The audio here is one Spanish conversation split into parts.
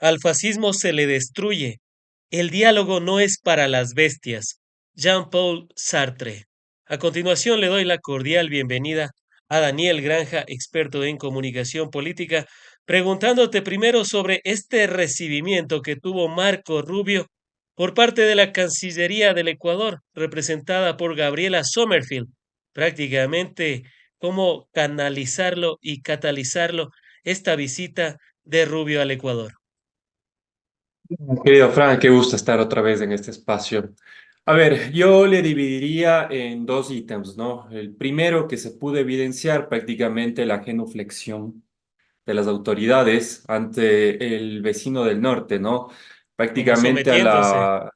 Al fascismo se le destruye. El diálogo no es para las bestias. Jean-Paul Sartre. A continuación le doy la cordial bienvenida a Daniel Granja, experto en comunicación política, preguntándote primero sobre este recibimiento que tuvo Marco Rubio por parte de la Cancillería del Ecuador, representada por Gabriela Sommerfield. Prácticamente cómo canalizarlo y catalizarlo esta visita de Rubio al Ecuador. Querido Frank, qué gusto estar otra vez en este espacio. A ver, yo le dividiría en dos ítems, ¿no? El primero que se pudo evidenciar prácticamente la genuflexión de las autoridades ante el vecino del norte, ¿no? Como Prácticamente a sometiéndose. la...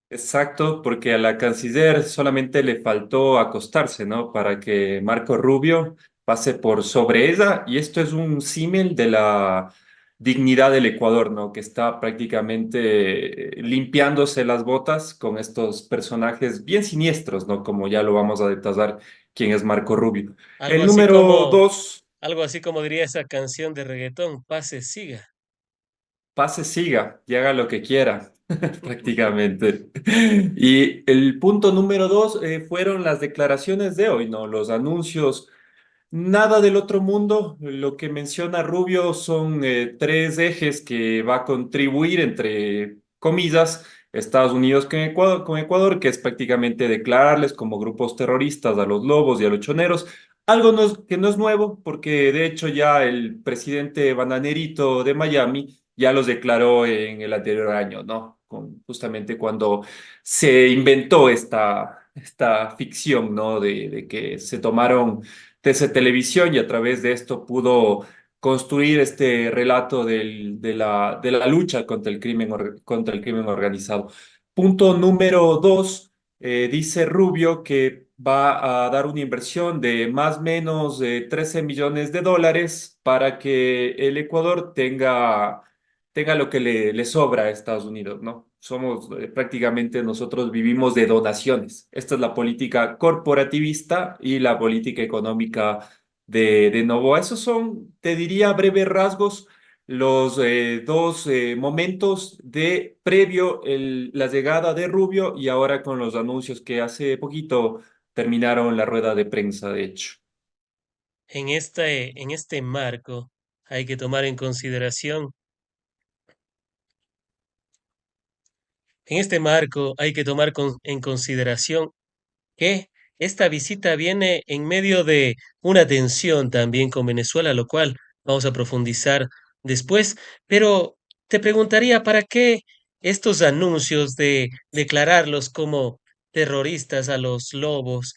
Exacto, porque a la canciller solamente le faltó acostarse, ¿no? Para que Marco Rubio pase por sobre ella, y esto es un símil de la dignidad del Ecuador, ¿no? Que está prácticamente limpiándose las botas con estos personajes bien siniestros, ¿no? Como ya lo vamos a detallar quién es Marco Rubio. Algo El así número como, dos. algo así como diría esa canción de reggaetón, pase, siga. Pase, siga y haga lo que quiera, prácticamente. Y el punto número dos fueron las declaraciones de hoy, ¿no? Los anuncios, nada del otro mundo. Lo que menciona Rubio son tres ejes que va a contribuir, entre comillas, Estados Unidos con Ecuador, que es prácticamente declararles como grupos terroristas a los lobos y a los choneros. Algo que no es nuevo, porque de hecho ya el presidente Bananerito de Miami ya los declaró en el anterior año, ¿no? Justamente cuando se inventó esta ficción, ¿no? De que se tomaron desde televisión y a través de esto pudo construir este relato de la lucha contra el contra el crimen organizado. Punto número dos, dice Rubio que va a dar una inversión de más o menos 13 millones de dólares para que el Ecuador tenga lo que le sobra a Estados Unidos, ¿no? Somos prácticamente nosotros vivimos de donaciones. Esta es la política corporativista y la política económica de Novoa. Esos son, te diría, a breves rasgos, los dos momentos de previo la llegada de Rubio y ahora con los anuncios que hace poquito terminaron la rueda de prensa, de hecho. En este marco hay que tomar en consideración, en este marco hay que tomar en consideración que esta visita viene en medio de una tensión también con Venezuela, lo cual vamos a profundizar después. Pero te preguntaría, ¿para qué estos anuncios de declararlos como terroristas a los lobos,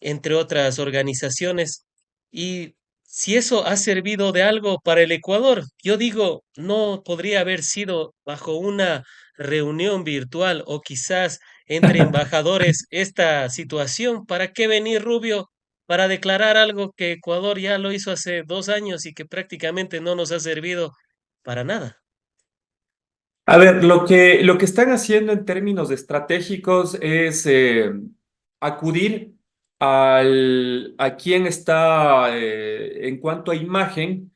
entre otras organizaciones? Y si eso ha servido de algo para el Ecuador, yo digo, no podría haber sido bajo una reunión virtual o quizás entre embajadores esta situación. ¿Para qué venir Rubio para declarar algo que Ecuador ya lo hizo hace 2 años y que prácticamente no nos ha servido para nada? A ver, lo que están haciendo en términos estratégicos es acudir a quien está, en cuanto a imagen,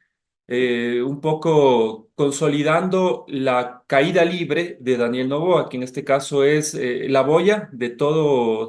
un poco consolidando la caída libre de Daniel Noboa, que en este caso es la boya de todo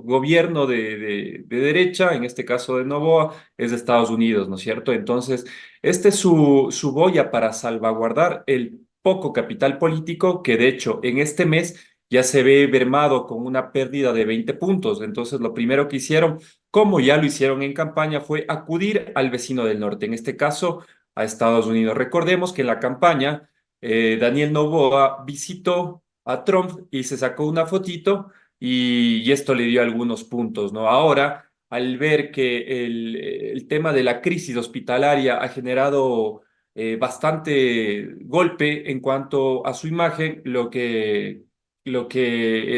gobierno de derecha, en este caso de Noboa, es de Estados Unidos, ¿no es cierto? Entonces, este es su boya para salvaguardar el poco capital político que de hecho en este mes ya se ve mermado con una pérdida de 20 puntos. Entonces, lo primero que hicieron, como ya lo hicieron en campaña, fue acudir al vecino del norte, en este caso a Estados Unidos. Recordemos que en la campaña Daniel Noboa visitó a Trump y se sacó una fotito y esto le dio algunos puntos, ¿no? Ahora, al ver que el tema de la crisis hospitalaria ha generado bastante golpe en cuanto a su imagen, lo que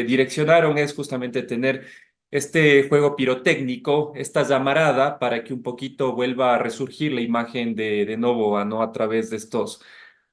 direccionaron es justamente tener este juego pirotécnico, esta llamarada, para que un poquito vuelva a resurgir la imagen de Novoa, ¿no? A través de estos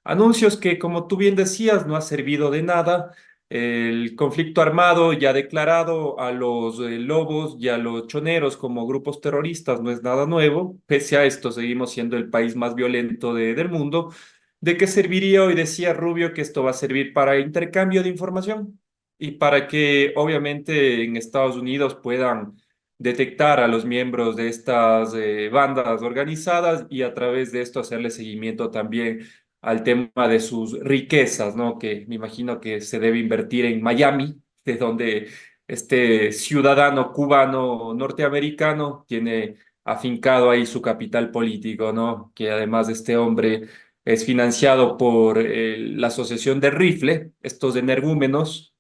anuncios que, como tú bien decías, no ha servido de nada. El conflicto armado ya declarado a los lobos y a los choneros como grupos terroristas no es nada nuevo. Pese a esto, seguimos siendo el país más violento del mundo. ¿De qué serviría? Hoy decía Rubio que esto va a servir para intercambio de información y para que obviamente en Estados Unidos puedan detectar a los miembros de estas bandas organizadas y a través de esto hacerle seguimiento también al tema de sus riquezas, ¿no? Que me imagino que se debe invertir en Miami, de donde este ciudadano cubano norteamericano tiene afincado ahí su capital político, ¿no? Que además de este hombre es financiado por la Asociación de Rifle, estos energúmenos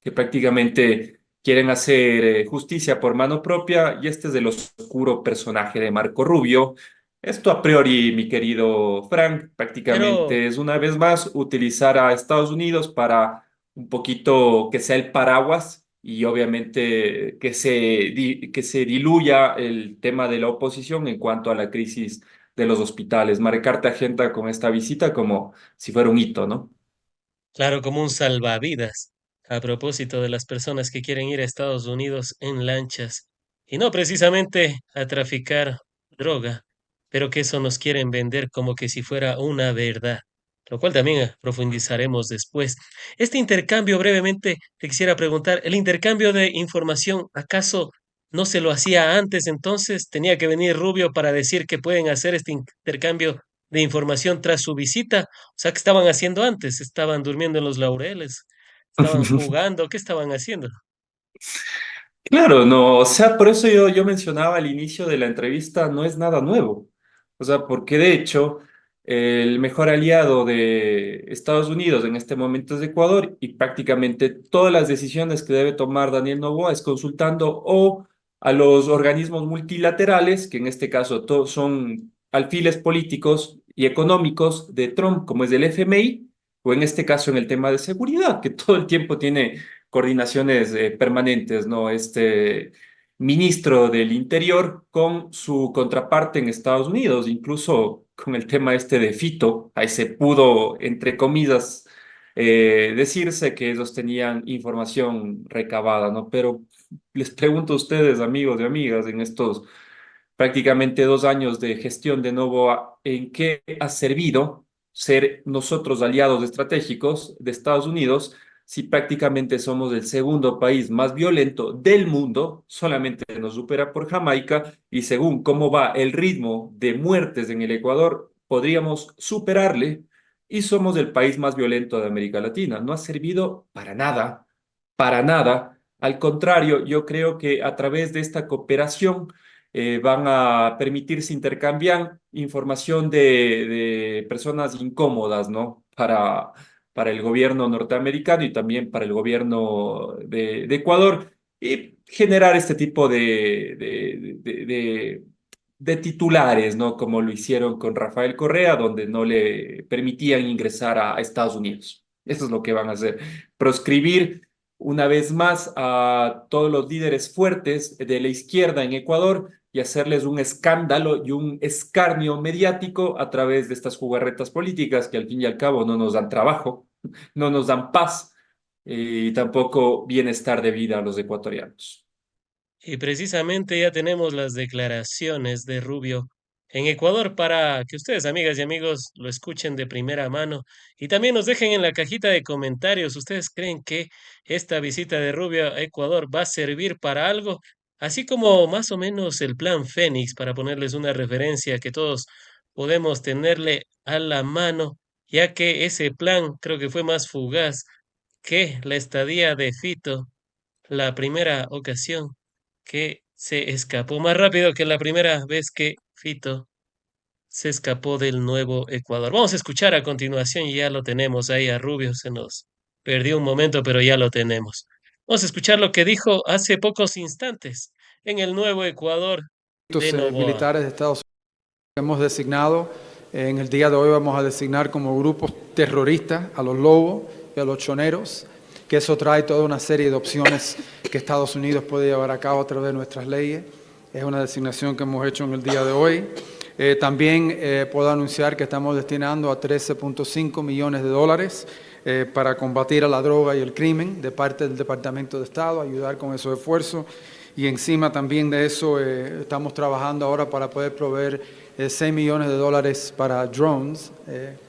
que prácticamente quieren hacer justicia por mano propia, y este es el oscuro personaje de Marco Rubio. Esto a priori, mi querido Frank, Pero, prácticamente es una vez más utilizar a Estados Unidos para un poquito que sea el paraguas y obviamente que se diluya el tema de la oposición en cuanto a la crisis de los hospitales. Marcarte agenda con esta visita como si fuera un hito, ¿no? claro, como un salvavidas, a propósito de las personas que quieren ir a Estados Unidos en lanchas, y no precisamente a traficar droga, pero que eso nos quieren vender como que si fuera una verdad, lo cual también profundizaremos después. Este intercambio, brevemente, te quisiera preguntar, ¿el intercambio de información acaso no se lo hacía antes? Entonces tenía que venir Rubio para decir que pueden hacer este intercambio de información tras su visita. O sea, ¿qué estaban haciendo antes? ¿Estaban durmiendo en los laureles? ¿Estaban jugando? ¿Qué estaban haciendo? Claro, no, o sea, por eso yo mencionaba al inicio de la entrevista, no es nada nuevo. O sea, porque de hecho, el mejor aliado de Estados Unidos en este momento es Ecuador, y prácticamente todas las decisiones que debe tomar Daniel Noboa es consultando o a los organismos multilaterales, que en este caso son alfiles políticos y económicos de Trump, como es el FMI, o en este caso en el tema de seguridad, que todo el tiempo tiene coordinaciones permanentes, ¿no? Este ministro del Interior con su contraparte en Estados Unidos, incluso con el tema este de Fito, ahí se pudo, entre comillas, decirse que ellos tenían información recabada, ¿no? Pero les pregunto a ustedes, amigos y amigas, en estos prácticamente 2 años de gestión de Novoa, ¿en qué ha servido ser nosotros aliados estratégicos de Estados Unidos si prácticamente somos el segundo país más violento del mundo? Solamente nos supera por Jamaica, y según cómo va el ritmo de muertes en el Ecuador, podríamos superarle, y somos el país más violento de América Latina. No ha servido para nada, para nada. Al contrario, yo creo que a través de esta cooperación van a permitirse intercambiar información de personas incómodas, ¿no? Para el gobierno norteamericano y también para el gobierno de Ecuador, y generar este tipo de titulares, ¿no? Como lo hicieron con Rafael Correa, donde no le permitían ingresar a Estados Unidos. Eso es lo que van a hacer. Proscribir una vez más a todos los líderes fuertes de la izquierda en Ecuador y hacerles un escándalo y un escarnio mediático a través de estas jugarretas políticas que al fin y al cabo no nos dan trabajo, no nos dan paz y tampoco bienestar de vida a los ecuatorianos. Y precisamente ya tenemos las declaraciones de Rubio en Ecuador para que ustedes, amigas y amigos, lo escuchen de primera mano y también nos dejen en la cajita de comentarios. ¿Ustedes creen que esta visita de Rubio a Ecuador va a servir para algo? Así como más o menos el plan Fénix, para ponerles una referencia que todos podemos tenerle a la mano, ya que ese plan creo que fue más fugaz que la estadía de Fito la primera ocasión que se escapó más rápido que la primera vez que Fito se escapó del Nuevo Ecuador. Vamos a escuchar a continuación y ya lo tenemos ahí a Rubio. Se nos perdió un momento, pero ya lo tenemos. Vamos a escuchar lo que dijo hace pocos instantes en el Nuevo Ecuador de Novoa. Militares de Estados Unidos que hemos designado. En el día de hoy vamos a designar como grupos terroristas a los lobos y a los choneros, que eso trae toda una serie de opciones que Estados Unidos puede llevar a cabo a través de nuestras leyes. Es una designación que hemos hecho en el día de hoy. También puedo anunciar que estamos destinando a 13.5 millones de dólares para combatir a la droga y el crimen de parte del Departamento de Estado, ayudar con esos esfuerzos. Y encima también de eso estamos trabajando ahora para poder proveer $6 millones para drones.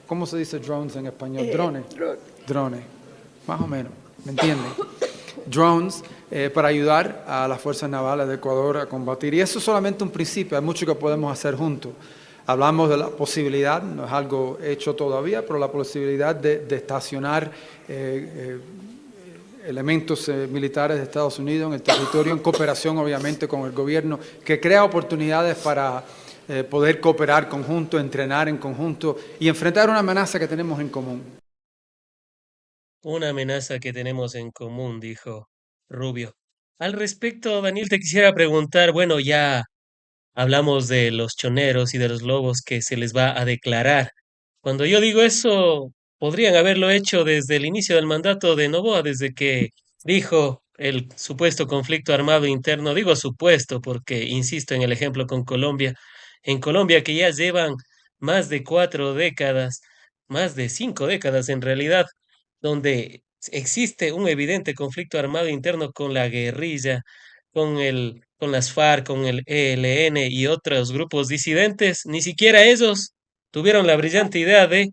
¿Cómo se dice drones en español? Drones. Drones, más o menos, ¿me entienden? Drones para ayudar a las fuerzas navales de Ecuador a combatir. Y eso es solamente un principio, hay mucho que podemos hacer juntos. Hablamos de la posibilidad, no es algo hecho todavía, pero la posibilidad de estacionar elementos militares de Estados Unidos en el territorio, en cooperación obviamente con el gobierno, que crea oportunidades para poder cooperar conjunto, entrenar en conjunto y enfrentar una amenaza que tenemos en común. Una amenaza que tenemos en común, dijo Rubio. Al respecto, Daniel, te quisiera preguntar, bueno, ya hablamos de los choneros y de los lobos que se les va a declarar. Cuando yo digo eso, podrían haberlo hecho desde el inicio del mandato de Noboa, desde que dijo el supuesto conflicto armado interno. Digo supuesto porque insisto en el ejemplo con Colombia. En Colombia que ya llevan más de 4 décadas, más de 5 décadas en realidad, donde existe un evidente conflicto armado interno con la guerrilla, con las FARC, con el ELN y otros grupos disidentes, ni siquiera ellos tuvieron la brillante idea de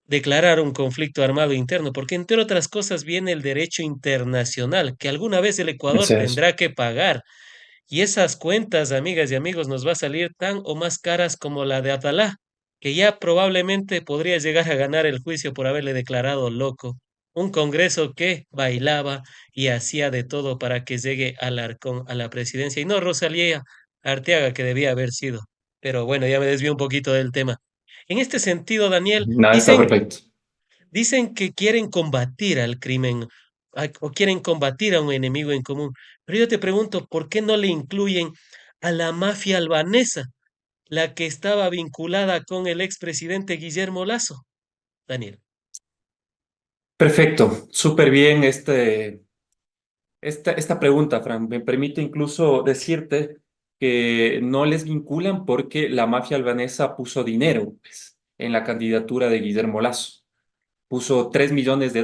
declarar un conflicto armado interno, porque entre otras cosas viene el derecho internacional, que alguna vez el Ecuador Así es. tendrá que pagar. Y esas cuentas, amigas y amigos, nos va a salir tan o más caras como la de Atalá, que ya probablemente podría llegar a ganar el juicio por haberle declarado loco. Un Congreso que bailaba y hacía de todo para que llegue Alarcón a la presidencia y no Rosalía Arteaga, que debía haber sido. Pero bueno, ya me desvío un poquito del tema. En este sentido, Daniel, Nada, está perfecto. dicen que quieren combatir al crimen o quieren combatir a un enemigo en común. Pero yo te pregunto, ¿por qué no le incluyen a la mafia albanesa, la que estaba vinculada con el expresidente Guillermo Lasso, Daniel? Perfecto, súper bien esta pregunta, Fran. Me permite incluso decirte que no les vinculan porque la mafia albanesa puso dinero, pues, en la candidatura de Guillermo Lasso. Puso $3 millones, de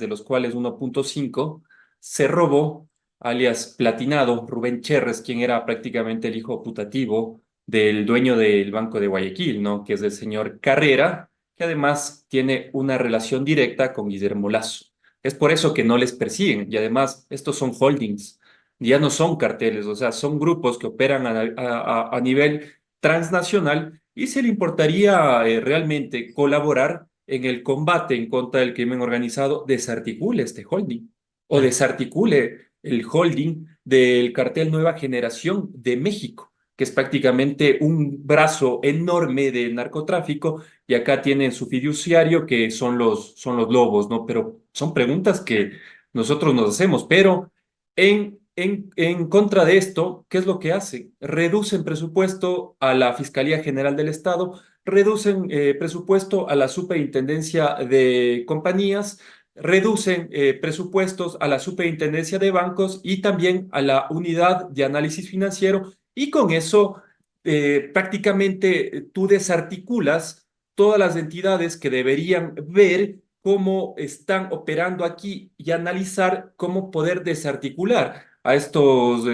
los cuales 1,5 se robó, alias Platinado, Rubén Cherres, quien era prácticamente el hijo putativo del dueño del Banco de Guayaquil, ¿no? Que es el señor Carrera, que además tiene una relación directa con Guillermo Lasso. Es por eso que no les persiguen, y además estos son holdings, ya no son carteles, o sea, son grupos que operan a nivel transnacional y se le importaría realmente colaborar en el combate en contra del crimen organizado, desarticule este holding o Claro. desarticule el holding del cartel Nueva Generación de México, que es prácticamente un brazo enorme del narcotráfico, y acá tienen su fiduciario que son los lobos, ¿no? Pero son preguntas que nosotros nos hacemos, pero en contra de esto, ¿qué es lo que hacen? Reducen presupuesto a la Fiscalía General del Estado, reducen presupuesto a la Superintendencia de Compañías, reducen presupuestos a la Superintendencia de Bancos y también a la Unidad de Análisis Financiero, y con eso prácticamente tú desarticulas todas las entidades que deberían ver cómo están operando aquí y analizar cómo poder desarticular a estos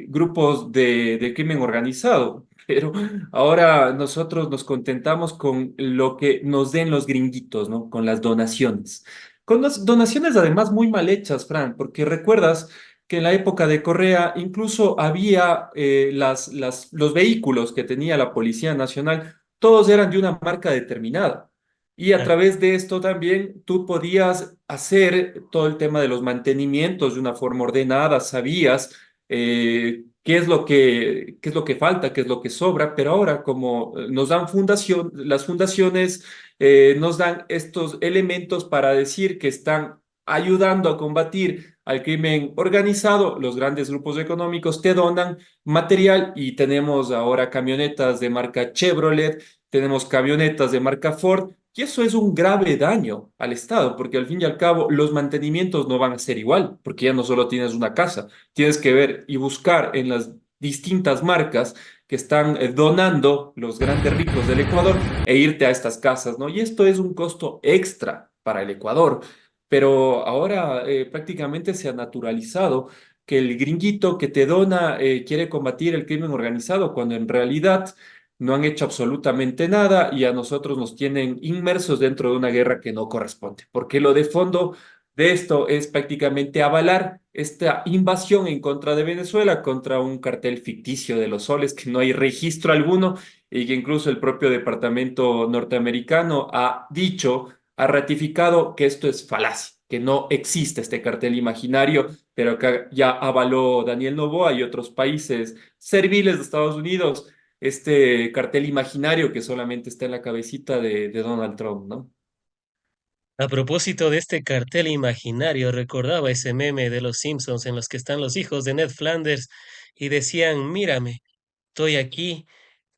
grupos de crimen organizado. Pero ahora nosotros nos contentamos con lo que nos den los gringuitos, ¿no? Con las donaciones. Con las donaciones además muy mal hechas, Fran, porque recuerdas que en la época de Correa incluso había los vehículos que tenía la Policía Nacional, todos eran de una marca determinada. Y a Claro. través de esto también tú podías hacer todo el tema de los mantenimientos de una forma ordenada, sabías qué es lo que falta, qué es lo que sobra, pero ahora como nos dan las fundaciones nos dan estos elementos para decir que están ayudando a combatir al crimen organizado, los grandes grupos económicos te donan material y tenemos ahora camionetas de marca Chevrolet, tenemos camionetas de marca Ford. Y eso es un grave daño al Estado, porque al fin y al cabo los mantenimientos no van a ser igual, porque ya no solo tienes una casa, tienes que ver y buscar en las distintas marcas que están donando los grandes ricos del Ecuador e irte a estas casas, ¿no? Y esto es un costo extra para el Ecuador, pero ahora prácticamente se ha naturalizado que el gringuito que te dona quiere combatir el crimen organizado, cuando en realidad no han hecho absolutamente nada y a nosotros nos tienen inmersos dentro de una guerra que no corresponde. Porque lo de fondo de esto es prácticamente avalar esta invasión en contra de Venezuela contra un cartel ficticio de los soles que no hay registro alguno y que incluso el propio departamento norteamericano ha dicho, ha ratificado que esto es falacia, que no existe este cartel imaginario, pero que ya avaló Daniel Noboa y otros países serviles de Estados Unidos este cartel imaginario que solamente está en la cabecita de Donald Trump, ¿no? A propósito de este cartel imaginario, recordaba ese meme de los Simpsons en los que están los hijos de Ned Flanders y decían, mírame, estoy aquí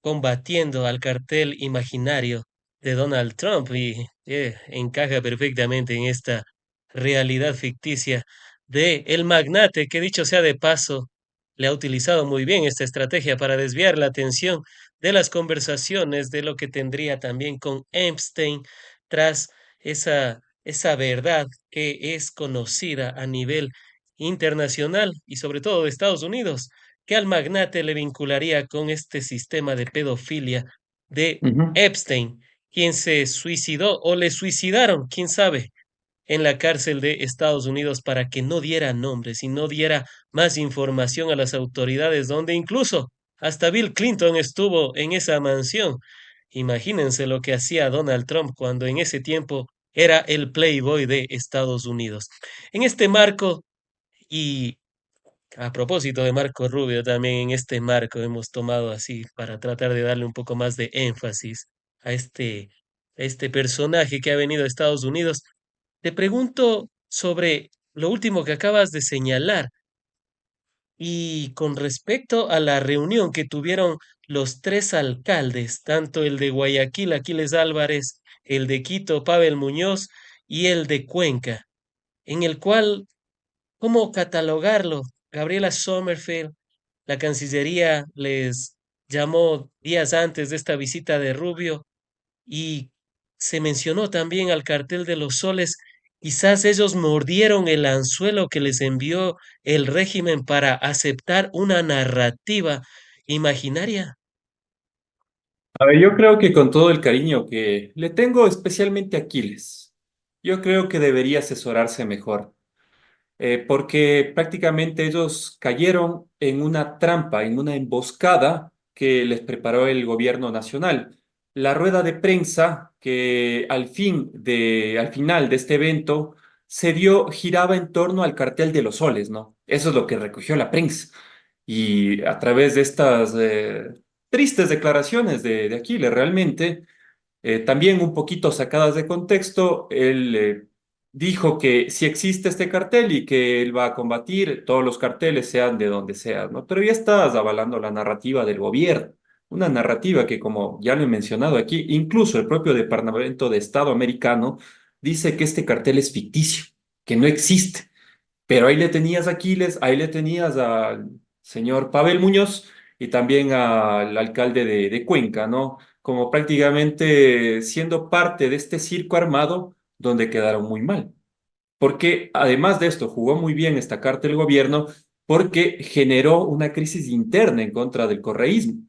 combatiendo al cartel imaginario de Donald Trump y encaja perfectamente en esta realidad ficticia de el magnate que dicho sea de paso, le ha utilizado muy bien esta estrategia para desviar la atención de las conversaciones de lo que tendría también con Epstein tras esa verdad que es conocida a nivel internacional y sobre todo de Estados Unidos que al magnate le vincularía con este sistema de pedofilia de Ujú. Epstein, quien se suicidó o le suicidaron, quién sabe, en la cárcel de Estados Unidos para que no diera nombres y no diera más información a las autoridades, donde incluso hasta Bill Clinton estuvo en esa mansión. Imagínense lo que hacía Donald Trump cuando en ese tiempo era el playboy de Estados Unidos. En este marco y a propósito de Marco Rubio, también en este marco hemos tomado así para tratar de darle un poco más de énfasis a este personaje que ha venido a Estados Unidos. Te pregunto sobre lo último que acabas de señalar y con respecto a la reunión que tuvieron los tres alcaldes, tanto el de Guayaquil, Aquiles Álvarez, el de Quito, Pavel Muñoz y el de Cuenca, en el cual ¿cómo catalogarlo? Gabriela Sommerfeld, la Cancillería les llamó días antes de esta visita de Rubio y se mencionó también al cartel de los soles. Quizás ellos mordieron el anzuelo que les envió el régimen para aceptar una narrativa imaginaria. A ver, yo creo que con todo el cariño que le tengo especialmente a Aquiles, yo creo que debería asesorarse mejor. Porque prácticamente ellos cayeron en una trampa, en una emboscada que les preparó el gobierno nacional. La rueda de prensa que al final de este evento se dio, giraba en torno al cartel de los soles, ¿no? Eso es lo que recogió la prensa. Y a través de estas tristes declaraciones de Aquiles, realmente también un poquito sacadas de contexto, él dijo que si existe este cartel y que él va a combatir todos los carteles, sean de donde sean, ¿no? Pero ya estás avalando la narrativa del gobierno, una narrativa que, como ya lo he mencionado aquí, incluso el propio Departamento de Estado americano dice que este cartel es ficticio, que no existe. Pero ahí le tenías a Aquiles, ahí le tenías al señor Pavel Muñoz y también al alcalde de Cuenca, ¿no? Como prácticamente siendo parte de este circo armado donde quedaron muy mal. Porque además de esto, jugó muy bien esta carta del gobierno porque generó una crisis interna en contra del correísmo.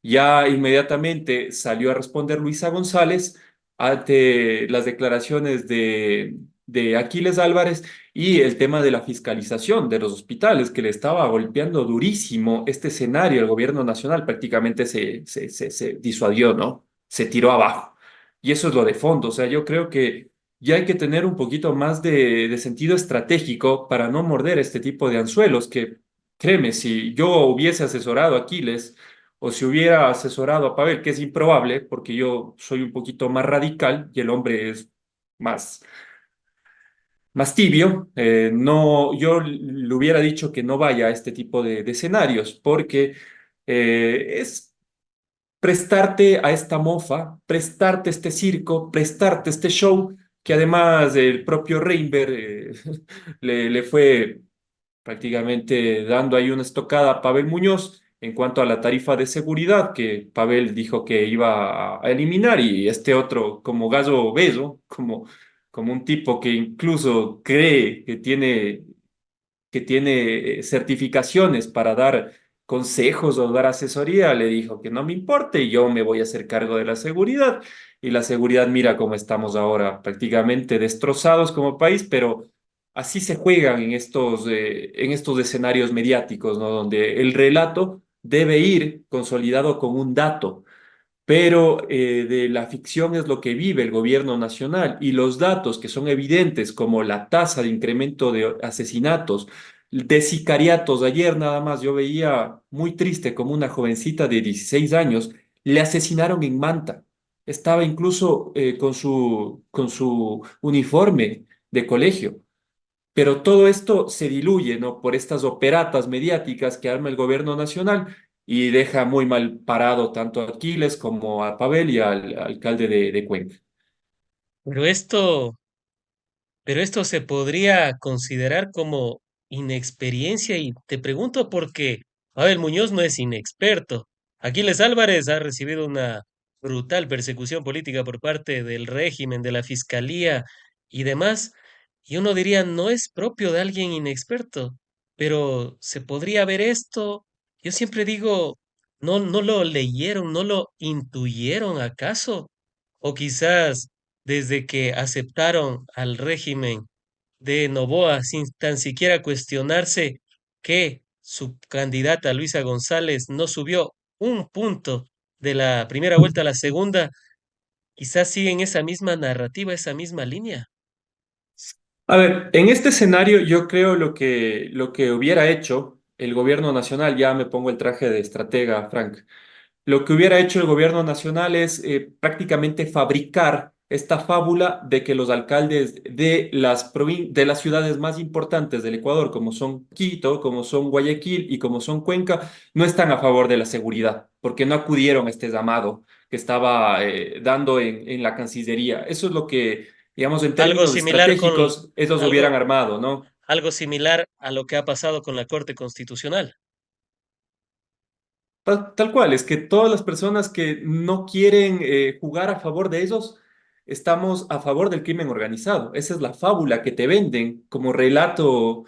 Ya inmediatamente salió a responder Luisa González ante las declaraciones de Aquiles Álvarez y el tema de la fiscalización de los hospitales, que le estaba golpeando durísimo este escenario. El gobierno nacional prácticamente se disuadió, ¿no? Se tiró abajo. Y eso es lo de fondo. O sea, yo creo que ya hay que tener un poquito más de sentido estratégico para no morder este tipo de anzuelos que, créeme, si yo hubiese asesorado a Aquiles, o si hubiera asesorado a Pavel, que es improbable, porque yo soy un poquito más radical y el hombre es más, más tibio, no, yo le hubiera dicho que no vaya a este tipo de escenarios, porque es prestarte a esta mofa, prestarte este circo, prestarte este show, que además el propio Reinber le fue prácticamente dando ahí una estocada a Pavel Muñoz en cuanto a la tarifa de seguridad que Pavel dijo que iba a eliminar y este otro como gallo obeso, como un tipo que incluso cree que tiene que tiene certificaciones para dar consejos o dar asesoría, le dijo que no me importe, yo me voy a hacer cargo de la seguridad. Y la seguridad, mira cómo estamos ahora, prácticamente destrozados como país, pero así se juegan en estos escenarios mediáticos, ¿no? Donde el relato debe ir consolidado con un dato, pero de la ficción es lo que vive el gobierno nacional y los datos que son evidentes, como la tasa de incremento de asesinatos, de sicariatos. Ayer nada más yo veía muy triste como una jovencita de 16 años le asesinaron en Manta. Estaba incluso con su uniforme de colegio. Pero todo esto se diluye, ¿no? Por estas operatas mediáticas que arma el gobierno nacional y deja muy mal parado tanto a Aquiles como a Pavel y al alcalde de Cuenca. Pero esto se podría considerar como inexperiencia y te pregunto porque Abel Muñoz no es inexperto. Aquiles Álvarez ha recibido una brutal persecución política por parte del régimen, de la fiscalía y demás, y uno diría no es propio de alguien inexperto, pero se podría ver esto. Yo siempre digo, no lo leyeron, no lo intuyeron acaso, o quizás desde que aceptaron al régimen de Noboa sin tan siquiera cuestionarse que su candidata Luisa González no subió un punto de la primera vuelta a la segunda, quizás siguen esa misma narrativa, esa misma línea. A ver, en este escenario yo creo lo que hubiera hecho el gobierno nacional, ya me pongo el traje de estratega, Frank. Lo que hubiera hecho el gobierno nacional es prácticamente fabricar esta fábula de que los alcaldes de de las ciudades más importantes del Ecuador, como son Quito, como son Guayaquil y como son Cuenca, no están a favor de la seguridad, porque no acudieron a este llamado que estaba dando en la Cancillería. Eso es lo que, digamos, en Algo términos similar con estratégicos, ellos hubieran algo, armado, ¿no? algo similar a lo que ha pasado con la Corte Constitucional. Tal cual, es que todas las personas que no quieren jugar a favor de ellos, estamos a favor del crimen organizado. Esa es la fábula que te venden como relato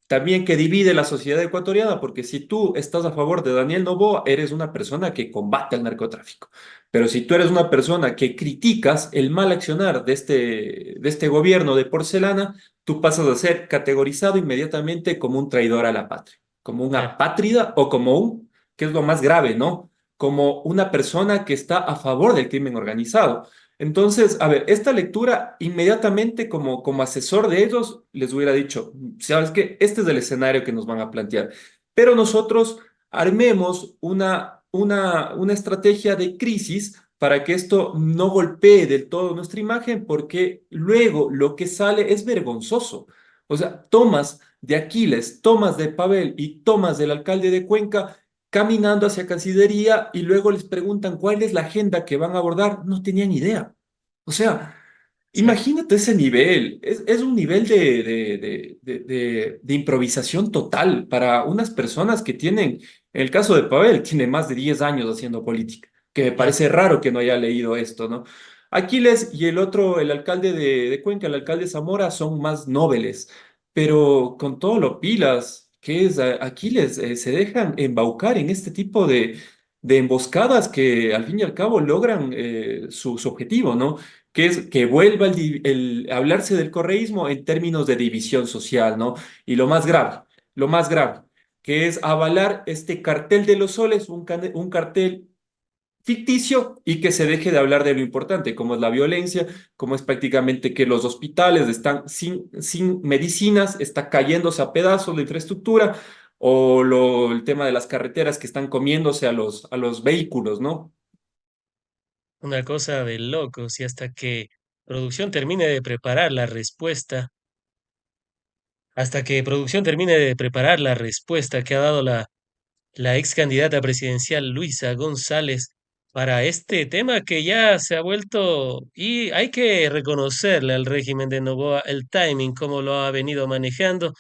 también que divide la sociedad ecuatoriana, porque si tú estás a favor de Daniel Noboa, eres una persona que combate el narcotráfico. Pero si tú eres una persona que criticas el mal accionar de este gobierno de porcelana, tú pasas a ser categorizado inmediatamente como un traidor a la patria, como un Claro. apátrida o como un que es lo más grave, ¿no? Como una persona que está a favor del crimen organizado. Entonces, a ver, esta lectura inmediatamente como asesor de ellos les hubiera dicho, ¿sabes qué? Este es el escenario que nos van a plantear. Pero nosotros armemos una estrategia de crisis para que esto no golpee del todo nuestra imagen, porque luego lo que sale es vergonzoso. O sea, tomas de Aquiles, tomas de Pavel y tomas del alcalde de Cuenca caminando hacia Cancillería y luego les preguntan cuál es la agenda que van a abordar, no tenían idea. O sea, Sí. imagínate ese nivel, es un nivel de improvisación total para unas personas que tienen, en el caso de Pavel, tiene más de 10 años haciendo política, que me Claro. parece raro que no haya leído esto, ¿no? Aquiles y el otro, el alcalde de Cuenca, el alcalde Zamora, son más nobles, pero con todo lo pilas, que es Aquiles, se dejan embaucar en este tipo de emboscadas que al fin y al cabo logran su objetivo, ¿no? Que es que vuelva el hablarse del correísmo en términos de división social, ¿no? Y lo más grave, que es avalar este cartel de los soles, un cartel ficticio y que se deje de hablar de lo importante, como es la violencia, como es prácticamente que los hospitales están sin medicinas, está cayéndose a pedazos la infraestructura, o el tema de las carreteras que están comiéndose a los vehículos, ¿no? Una cosa de locos y hasta que producción termine de preparar la respuesta, hasta que producción termine de preparar la respuesta que ha dado la ex candidata presidencial Luisa González para este tema que ya se ha vuelto, y hay que reconocerle al régimen de Noboa el timing, cómo lo ha venido manejando.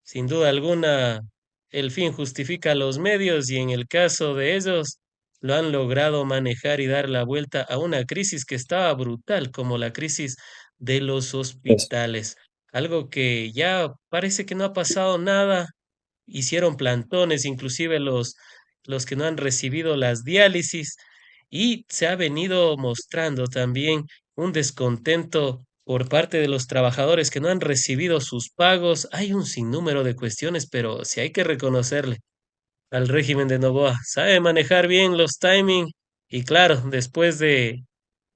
Sin duda alguna, el fin justifica los medios y en el caso de ellos lo han logrado manejar y dar la vuelta a una crisis que estaba brutal, como la crisis de los Eso. hospitales. algo que ya parece que no ha pasado nada. Hicieron plantones, inclusive los que no han recibido las diálisis, y se ha venido mostrando también un descontento por parte de los trabajadores que no han recibido sus pagos. Hay un sinnúmero de cuestiones, pero sí hay que reconocerle al régimen de Noboa. Sabe manejar bien los timing y claro, después de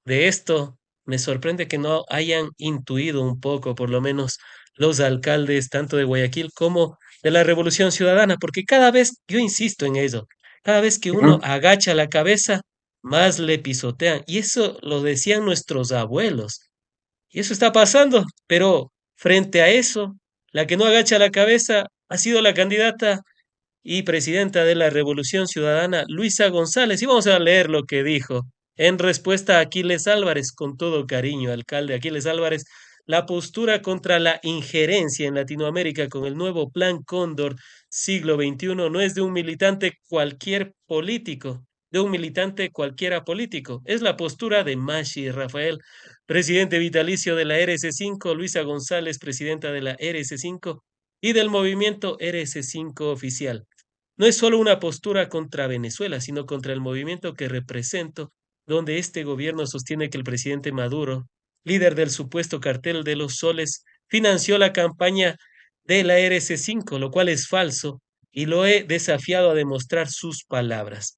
esto, me sorprende que no hayan intuido un poco, por lo menos los alcaldes, tanto de Guayaquil como de la Revolución Ciudadana, porque cada vez, yo insisto en eso, cada vez que uno Ujú. agacha la cabeza, más le pisotean. Y eso lo decían nuestros abuelos. Y eso está pasando, pero frente a eso, la que no agacha la cabeza ha sido la candidata y presidenta de la Revolución Ciudadana, Luisa González. Y vamos a leer lo que dijo en respuesta a Aquiles Álvarez, con todo cariño, alcalde Aquiles Álvarez, la postura contra la injerencia en Latinoamérica con el nuevo Plan Cóndor siglo XXI no es de un militante cualquier político, de un militante cualquiera político. Es la postura de Mashi Rafael, presidente vitalicio de la RS5, Luisa González, presidenta de la RS5 y del movimiento RS5 oficial. No es solo una postura contra Venezuela, sino contra el movimiento que represento, donde este gobierno sostiene que el presidente Maduro, líder del supuesto cartel de los soles, financió la campaña de la RC5, lo cual es falso, y lo he desafiado a demostrar sus palabras.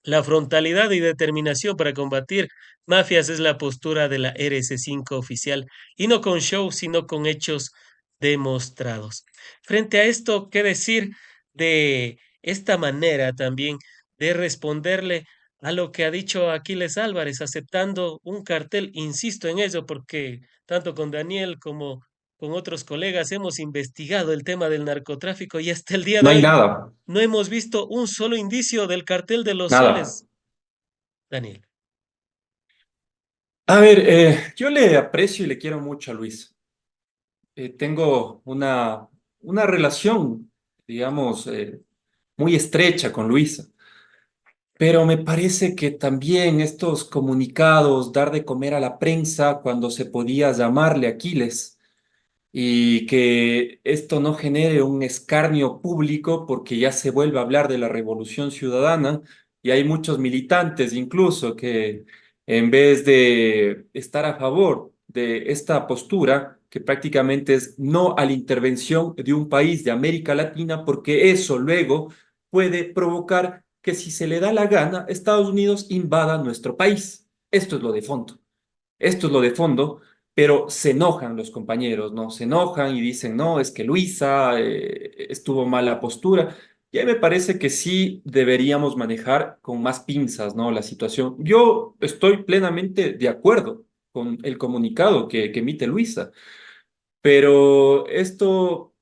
La frontalidad y determinación para combatir mafias es la postura de la RS5 oficial, y no con show, sino con hechos demostrados. Frente a esto, ¿qué decir de esta manera también de responderle a lo que ha dicho Aquiles Álvarez, aceptando un cartel? Insisto en ello porque tanto con Daniel como con otros colegas hemos investigado el tema del narcotráfico y hasta el día No de hay hoy nada, no hemos visto un solo indicio del cartel de los nada. soles, Daniel. A ver, yo le aprecio y le quiero mucho a Luis. Tengo una relación, digamos, muy estrecha con Luisa. Pero me parece que también estos comunicados, dar de comer a la prensa cuando se podía llamarle Aquiles, y que esto no genere un escarnio público porque ya se vuelve a hablar de la Revolución Ciudadana y hay muchos militantes incluso que en vez de estar a favor de esta postura, que prácticamente es no a la intervención de un país de América Latina, porque eso luego puede provocar que si se le da la gana, Estados Unidos invada nuestro país. Esto es lo de fondo. Esto es lo de fondo, pero se enojan los compañeros, ¿no? Se enojan y dicen, no, es que Luisa estuvo mala postura. Y ahí me parece que sí deberíamos manejar con más pinzas, ¿no? La situación. Yo estoy plenamente de acuerdo con el comunicado que emite Luisa, pero esto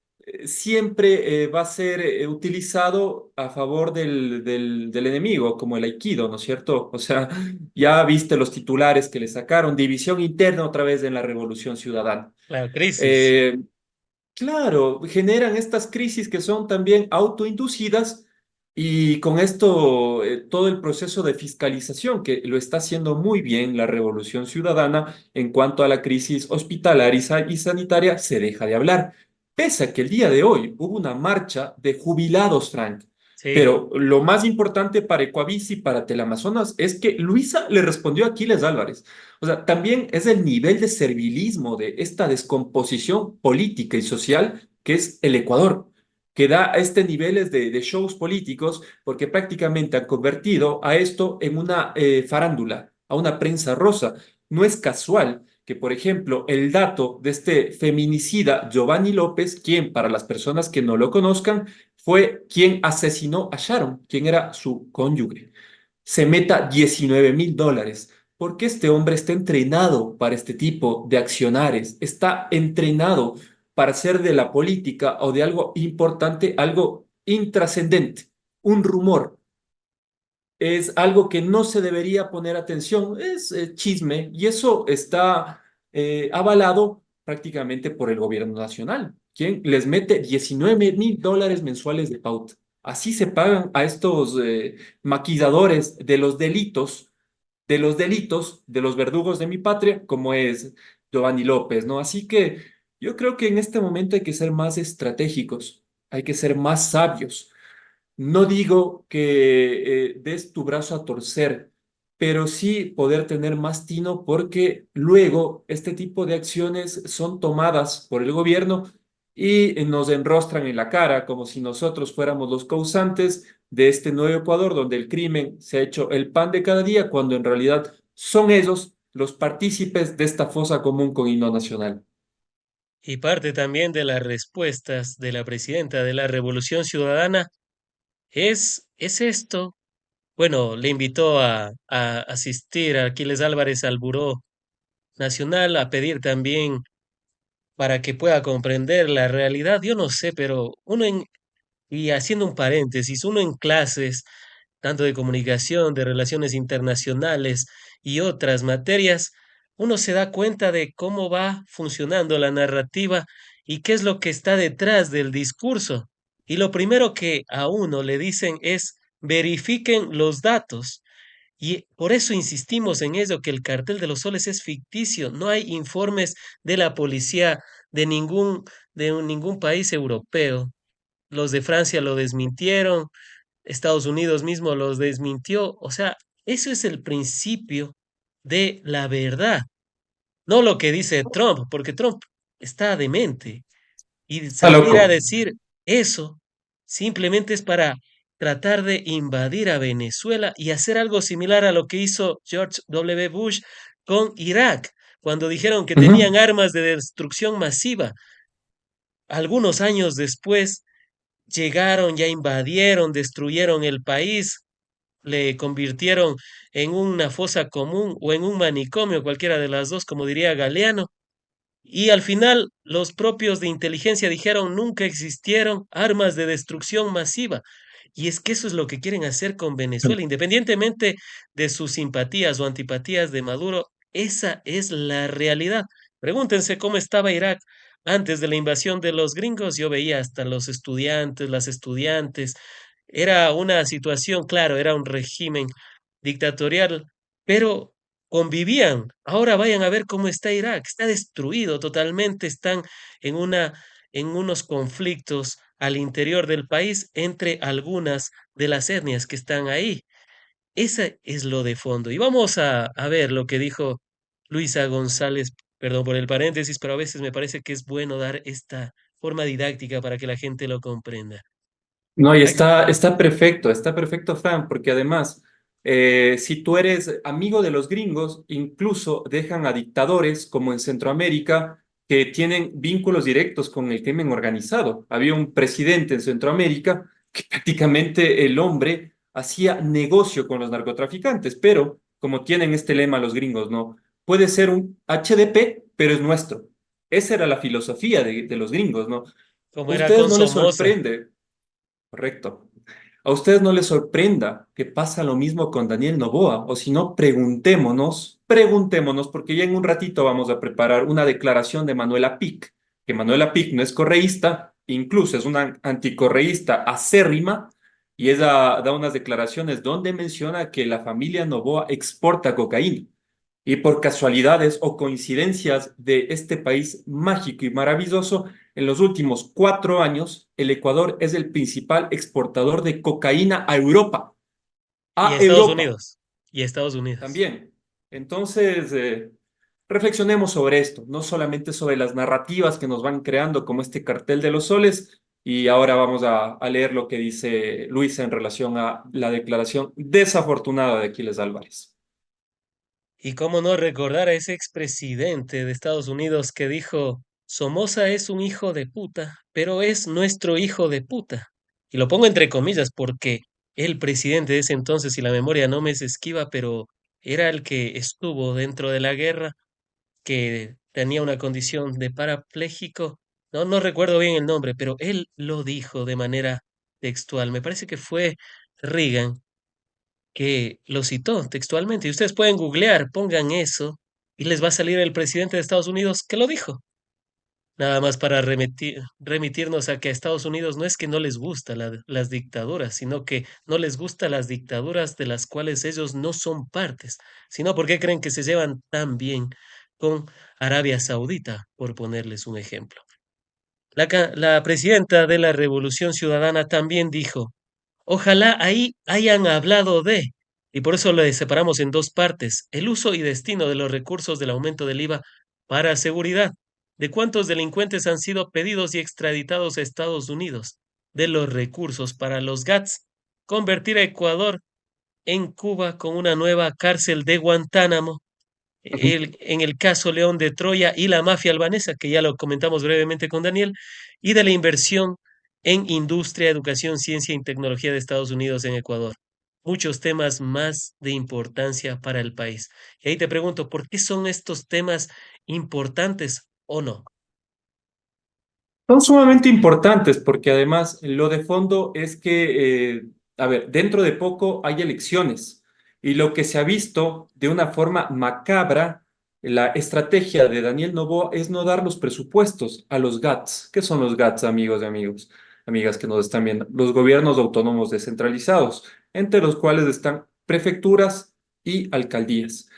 siempre va a ser utilizado a favor del enemigo, como el aikido, ¿no es cierto? O sea, ya viste los titulares que le sacaron, división interna otra vez en la Revolución Ciudadana. La crisis. Eh, Claro, generan estas crisis que son también autoinducidas y con esto todo el proceso de fiscalización que lo está haciendo muy bien la Revolución Ciudadana en cuanto a la crisis hospitalaria y sanitaria se deja de hablar. Pese a que el día de hoy hubo una marcha de jubilados, Frank, Sí, pero lo más importante para Ecuavis y para Teleamazonas es que Luisa le respondió a Aquiles Álvarez. O sea, también es el nivel de servilismo de esta descomposición política y social que es el Ecuador, que da a este niveles de shows políticos porque prácticamente han convertido a esto en una farándula, a una prensa rosa. No es casual que, por ejemplo, el dato de este feminicida Giovanni López, quien para las personas que no lo conozcan, fue quien asesinó a Sharon, quien era su cónyuge, se meta $19,000 porque este hombre está entrenado para este tipo de accionares, está entrenado para hacer de la política o de algo importante algo intrascendente, un rumor. Es algo que no se debería poner atención, es chisme y eso está avalado prácticamente por el gobierno nacional, quien les mete $19,000 mensuales de pauta. Así se pagan a estos maquilladores de los verdugos de mi patria, como es Giovanni López, ¿no? Así que Yo creo que en este momento hay que ser más estratégicos, hay que ser más sabios. No digo que des tu brazo a torcer, pero sí poder tener más tino porque luego este tipo de acciones son tomadas por el gobierno y nos enrostran en la cara como si nosotros fuéramos los causantes de este nuevo Ecuador donde el crimen se ha hecho el pan de cada día cuando en realidad son ellos los partícipes de esta fosa común con himno nacional. Y parte también de las respuestas de la presidenta de la Revolución Ciudadana es esto. Bueno, le invitó a asistir a Aquiles Álvarez al Buró Nacional a pedir también para que pueda comprender la realidad. Yo no sé, pero y haciendo un paréntesis, uno en clases, tanto de comunicación, de relaciones internacionales y otras materias, uno se da cuenta de cómo va funcionando la narrativa y qué es lo que está detrás del discurso. Y lo primero que a uno le dicen es verifiquen los datos. Y por eso insistimos en eso, que el cartel de los soles es ficticio. No hay informes de la policía de ningún país europeo. Los de Francia lo desmintieron, Estados Unidos mismo los desmintió. O sea, eso es el principio de la verdad, no lo que dice Trump, porque Trump está demente. Y Está salir a loco. decir eso simplemente es para tratar de invadir a Venezuela y hacer algo similar a lo que hizo George W. Bush con Irak, cuando dijeron que Ujú. tenían armas de destrucción masiva. Algunos años después llegaron, ya invadieron, destruyeron el país, le convirtieron en una fosa común o en un manicomio, cualquiera de las dos, como diría Galeano. Y al final los propios de inteligencia dijeron nunca existieron armas de destrucción masiva. Y es que eso es lo que quieren hacer con Venezuela, independientemente de sus simpatías o antipatías de Maduro, esa es la realidad. Pregúntense cómo estaba Irak antes de la invasión de los gringos. Yo veía hasta los estudiantes, las estudiantes. Era una situación, claro, era un régimen dictatorial, pero convivían. Ahora vayan a ver cómo está Irak. Está destruido totalmente. Están en en unos conflictos al interior del país entre algunas de las etnias que están ahí. Ese es lo de fondo. Y vamos a ver lo que dijo Luisa González, perdón por el paréntesis, pero a veces me parece que es bueno dar esta forma didáctica para que la gente lo comprenda. No, y Ay, está perfecto, Fran, porque además, si tú eres amigo de los gringos, incluso dejan a dictadores como en Centroamérica que tienen vínculos directos con el crimen organizado. Había un presidente en Centroamérica que prácticamente el hombre hacía negocio con los narcotraficantes, pero como tienen este lema los gringos, ¿no? Puede ser un HDP, pero es nuestro. Esa era la filosofía de los gringos, ¿no? como ¿A era ustedes con no les Somoza. sorprende? Correcto. ¿A ustedes no les sorprenda que pasa lo mismo con Daniel Noboa? O si no, preguntémonos, porque ya en un ratito vamos a preparar una declaración de Manuela Pic, que Manuela Pic no es correísta, incluso es una anticorreísta acérrima, y ella da unas declaraciones donde menciona que la familia Noboa exporta cocaína. Y por casualidades o coincidencias de este país mágico y maravilloso, en los últimos 4 años, el Ecuador es el principal exportador de cocaína a Europa. Y A Estados Europa Unidos. Y Estados Unidos. también. Entonces, reflexionemos sobre esto, no solamente sobre las narrativas que nos van creando como este cartel de los soles. Y ahora vamos a leer lo que dice Luisa en relación a la declaración desafortunada de Aquiles Álvarez. Y cómo no recordar a ese expresidente de Estados Unidos que dijo, Somoza es un hijo de puta, pero es nuestro hijo de puta. Y lo pongo entre comillas porque el presidente de ese entonces, si la memoria no me es esquiva, pero era el que estuvo dentro de la guerra, que tenía una condición de parapléjico. No recuerdo bien el nombre, pero él lo dijo de manera textual. Me parece que fue Reagan que lo citó textualmente. Y ustedes pueden googlear, pongan eso, y les va a salir el presidente de Estados Unidos que lo dijo. Nada más para remitirnos a que a Estados Unidos no es que no les gusta las dictaduras, sino que no les gustan las dictaduras de las cuales ellos no son partes, sino porque creen que se llevan tan bien con Arabia Saudita, por ponerles un ejemplo. La presidenta de la Revolución Ciudadana también dijo, ojalá ahí hayan hablado de, y por eso lo separamos en dos partes, el uso y destino de los recursos del aumento del IVA para seguridad, de cuántos delincuentes han sido pedidos y extraditados a Estados Unidos, de los recursos para los GATS, convertir a Ecuador en Cuba con una nueva cárcel de Guantánamo, en el caso León de Troya y la mafia albanesa, que ya lo comentamos brevemente con Daniel, y de la inversión en industria, educación, ciencia y tecnología de Estados Unidos en Ecuador. Muchos temas más de importancia para el país. Y ahí te pregunto, ¿por qué son estos temas importantes o no? Son sumamente importantes porque además lo de fondo es que, a ver, dentro de poco hay elecciones y lo que se ha visto de una forma macabra, la estrategia de Daniel Noboa es no dar los presupuestos a los GATS. ¿Qué son los GATS, amigos y amigos, amigas que nos están viendo? Los gobiernos autónomos descentralizados, entre los cuales están prefecturas y alcaldías.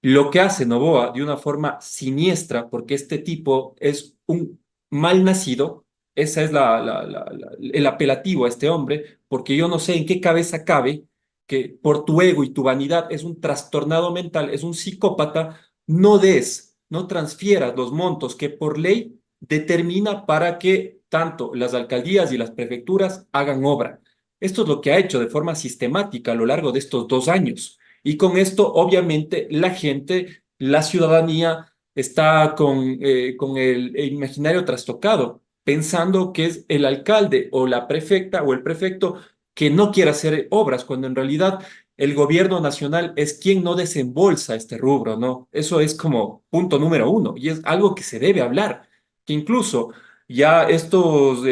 Lo que hace Noboa de una forma siniestra, porque este tipo es un mal nacido, esa es el apelativo a este hombre, porque yo no sé en qué cabeza cabe que por tu ego y tu vanidad es un trastornado mental, es un psicópata, no des, no transfieras los montos que por ley determina para que tanto las alcaldías y las prefecturas hagan obra. Esto es lo que ha hecho de forma sistemática a lo largo de estos 2 años. Y con esto, obviamente, la gente, la ciudadanía está con el imaginario trastocado, pensando que es el alcalde o la prefecta o el prefecto que no quiere hacer obras, cuando en realidad el gobierno nacional es quien no desembolsa este rubro, ¿no? Eso es como punto número uno y es algo que se debe hablar, que incluso ya estos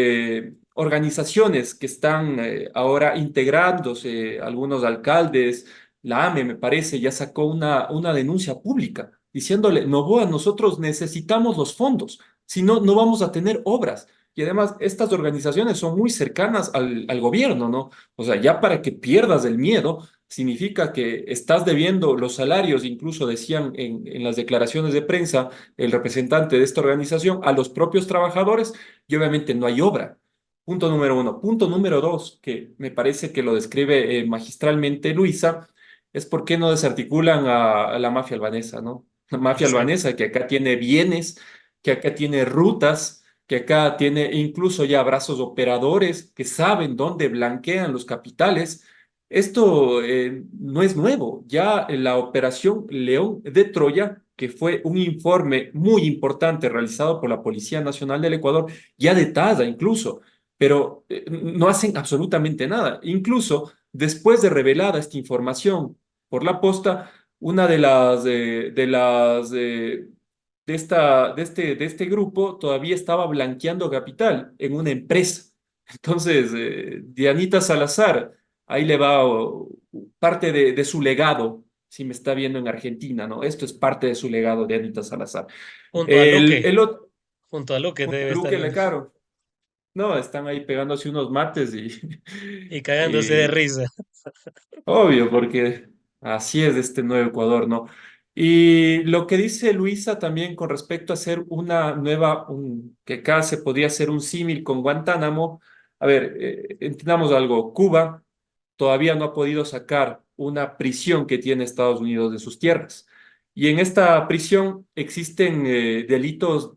organizaciones que están ahora integrándose, algunos alcaldes, la AME, me parece, ya sacó una denuncia pública diciéndole, Novoa, nosotros necesitamos los fondos, si no, no vamos a tener obras. Y además, estas organizaciones son muy cercanas al gobierno, ¿no? O sea, ya para que pierdas el miedo, significa que estás debiendo los salarios, incluso decían en las declaraciones de prensa el representante de esta organización, a los propios trabajadores, y obviamente no hay obra. Punto número uno. Punto número dos, que me parece que lo describe magistralmente Luisa, es por qué no desarticulan a la mafia albanesa, ¿no? La mafia Exacto. albanesa que acá tiene bienes, que acá tiene rutas, que acá tiene incluso ya brazos operadores que saben dónde blanquean los capitales. Esto no es nuevo. Ya en la operación León de Troya, que fue un informe muy importante realizado por la Policía Nacional del Ecuador, ya detalla incluso, pero no hacen absolutamente nada. Incluso después de revelada esta información por la posta, una de este grupo todavía estaba blanqueando capital en una empresa. Entonces, Dianita Salazar, ahí le va parte de su legado, si me está viendo en Argentina, ¿no? Esto es parte de su legado de Anita Salazar. Junto a El, Luque, el otro, junto a Luque debe estar Luque viendo Lecaro, no, están ahí pegándose unos mates y, y cagándose de y risa. obvio, porque así es este nuevo Ecuador, ¿no? Y lo que dice Luisa también con respecto a hacer una nueva, que acá se podría hacer un símil con Guantánamo. A ver, entendamos algo, Cuba todavía no ha podido sacar una prisión que tiene Estados Unidos de sus tierras. Y en esta prisión existen delitos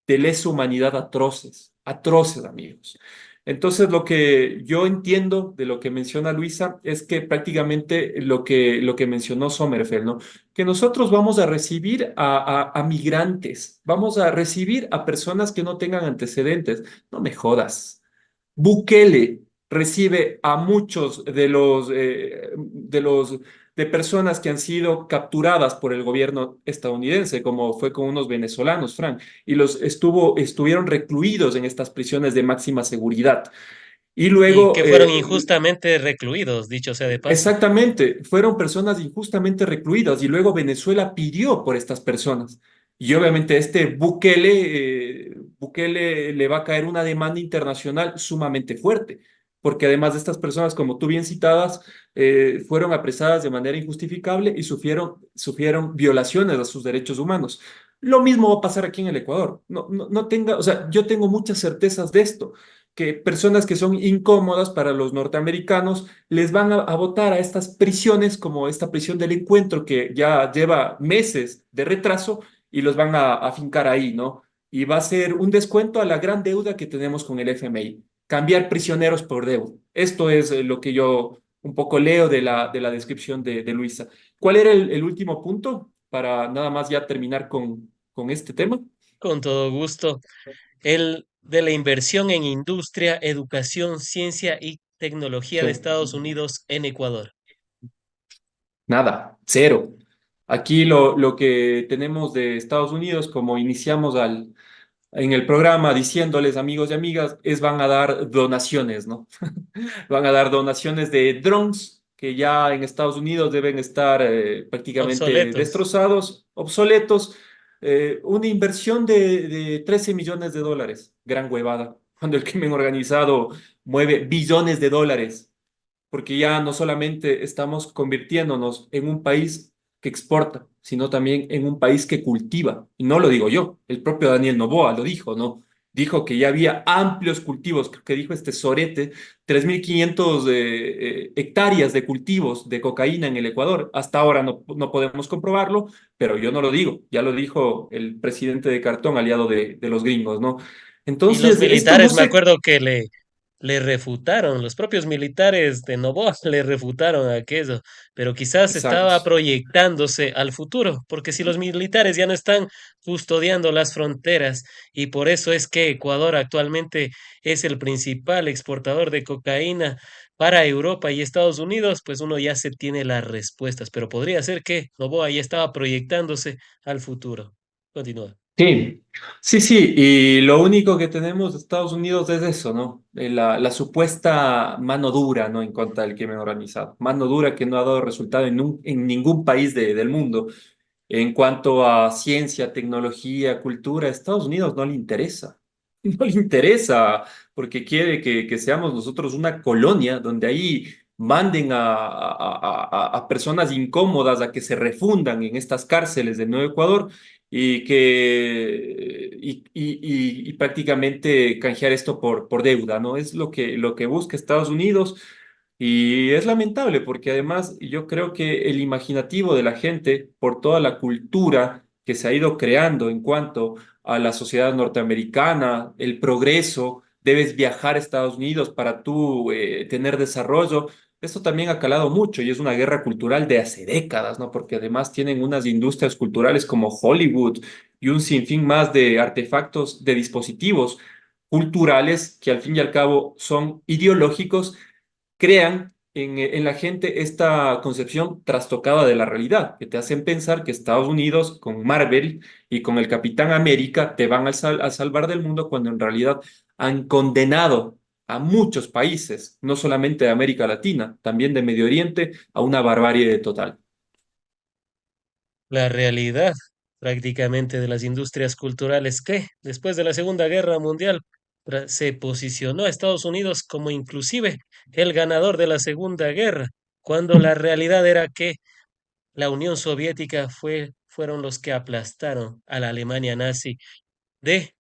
de lesa humanidad atroces, atroces, amigos. Entonces, lo que yo entiendo de lo que menciona Luisa es que prácticamente lo que mencionó Sommerfeld, ¿no? Que nosotros vamos a recibir a migrantes, vamos a recibir a personas que no tengan antecedentes. No me jodas. Bukele recibe a muchos de personas que han sido capturadas por el gobierno estadounidense, como fue con unos venezolanos, Frank, y estuvieron recluidos en estas prisiones de máxima seguridad. Y Y luego, que fueron injustamente recluidos, dicho sea de paso. exactamente, fueron personas injustamente recluidas y luego Venezuela pidió por estas personas. Y obviamente este Bukele le va a caer una demanda internacional sumamente fuerte, porque además de estas personas, como tú bien citabas, fueron apresadas de manera injustificable y sufrieron violaciones a sus derechos humanos. Lo mismo va a pasar aquí en el Ecuador. No tenga, o sea, yo tengo muchas certezas de esto, que personas que son incómodas para los norteamericanos les van a votar a estas prisiones, como esta prisión del encuentro que ya lleva meses de retraso y los van a afincar ahí, ¿no? Y va a ser un descuento a la gran deuda que tenemos con el FMI. Cambiar prisioneros por deuda. Esto es lo que yo un poco leo de la descripción de Luisa. ¿Cuál era el último punto para nada más ya terminar con este tema? Con todo gusto. El de la inversión en industria, educación, ciencia y tecnología Sí. de Estados Unidos en Ecuador. Nada, cero. Aquí lo que tenemos de Estados Unidos, como iniciamos en el programa diciéndoles, amigos y amigas, es van a dar donaciones, ¿no? Van a dar donaciones de drones que ya en Estados Unidos deben estar prácticamente Obsoletos. destrozados, obsoletos. Una inversión de 13 millones de dólares. Gran huevada. Cuando el crimen organizado mueve billones de dólares porque ya no solamente estamos convirtiéndonos en un país que exporta, sino también en un país que cultiva. Y no lo digo yo, el propio Daniel Noboa lo dijo, ¿no? Dijo que ya había amplios cultivos, creo que dijo este Sorete, 3.500 hectáreas de cultivos de cocaína en el Ecuador. Hasta ahora no podemos comprobarlo, pero yo no lo digo, ya lo dijo el presidente de Cartón, aliado de los gringos, ¿no? Y los Entonces, esto no militares, me se... acuerdo que le refutaron, los propios militares de Novoa le refutaron aquello, pero quizás estaba Exacto. proyectándose al futuro, porque si los militares ya no están custodiando las fronteras y por eso es que Ecuador actualmente es el principal exportador de cocaína para Europa y Estados Unidos, pues uno ya se tiene las respuestas, pero podría ser que Novoa ya estaba proyectándose al futuro. Continúa. Sí, sí, y lo único que tenemos de Estados Unidos es eso, ¿no? La supuesta mano dura, ¿no? En contra del crimen organizado. Mano dura que no ha dado resultado en ningún país del mundo. En cuanto a ciencia, tecnología, cultura, a Estados Unidos no le interesa. No le interesa porque quiere que seamos nosotros una colonia donde ahí manden a personas incómodas a que se refundan en estas cárceles de Nuevo Ecuador y prácticamente canjear esto por deuda, ¿no? Es lo que busca Estados Unidos y es lamentable porque además yo creo que el imaginativo de la gente por toda la cultura que se ha ido creando en cuanto a la sociedad norteamericana, el progreso, debes viajar a Estados Unidos para tú tener desarrollo. Esto también ha calado mucho y es una guerra cultural de hace décadas, ¿no? Porque además tienen unas industrias culturales como Hollywood y un sinfín más de artefactos, de dispositivos culturales que al fin y al cabo son ideológicos, crean en la gente esta concepción trastocada de la realidad, que te hacen pensar que Estados Unidos con Marvel y con el Capitán América te van a salvar del mundo cuando en realidad han condenado a muchos países, no solamente de América Latina, también de Medio Oriente, a una barbarie total. La realidad prácticamente de las industrias culturales que después de la Segunda Guerra Mundial se posicionó a Estados Unidos como inclusive el ganador de la Segunda Guerra, cuando la realidad era que la Unión Soviética fueron los que aplastaron a la Alemania nazi de,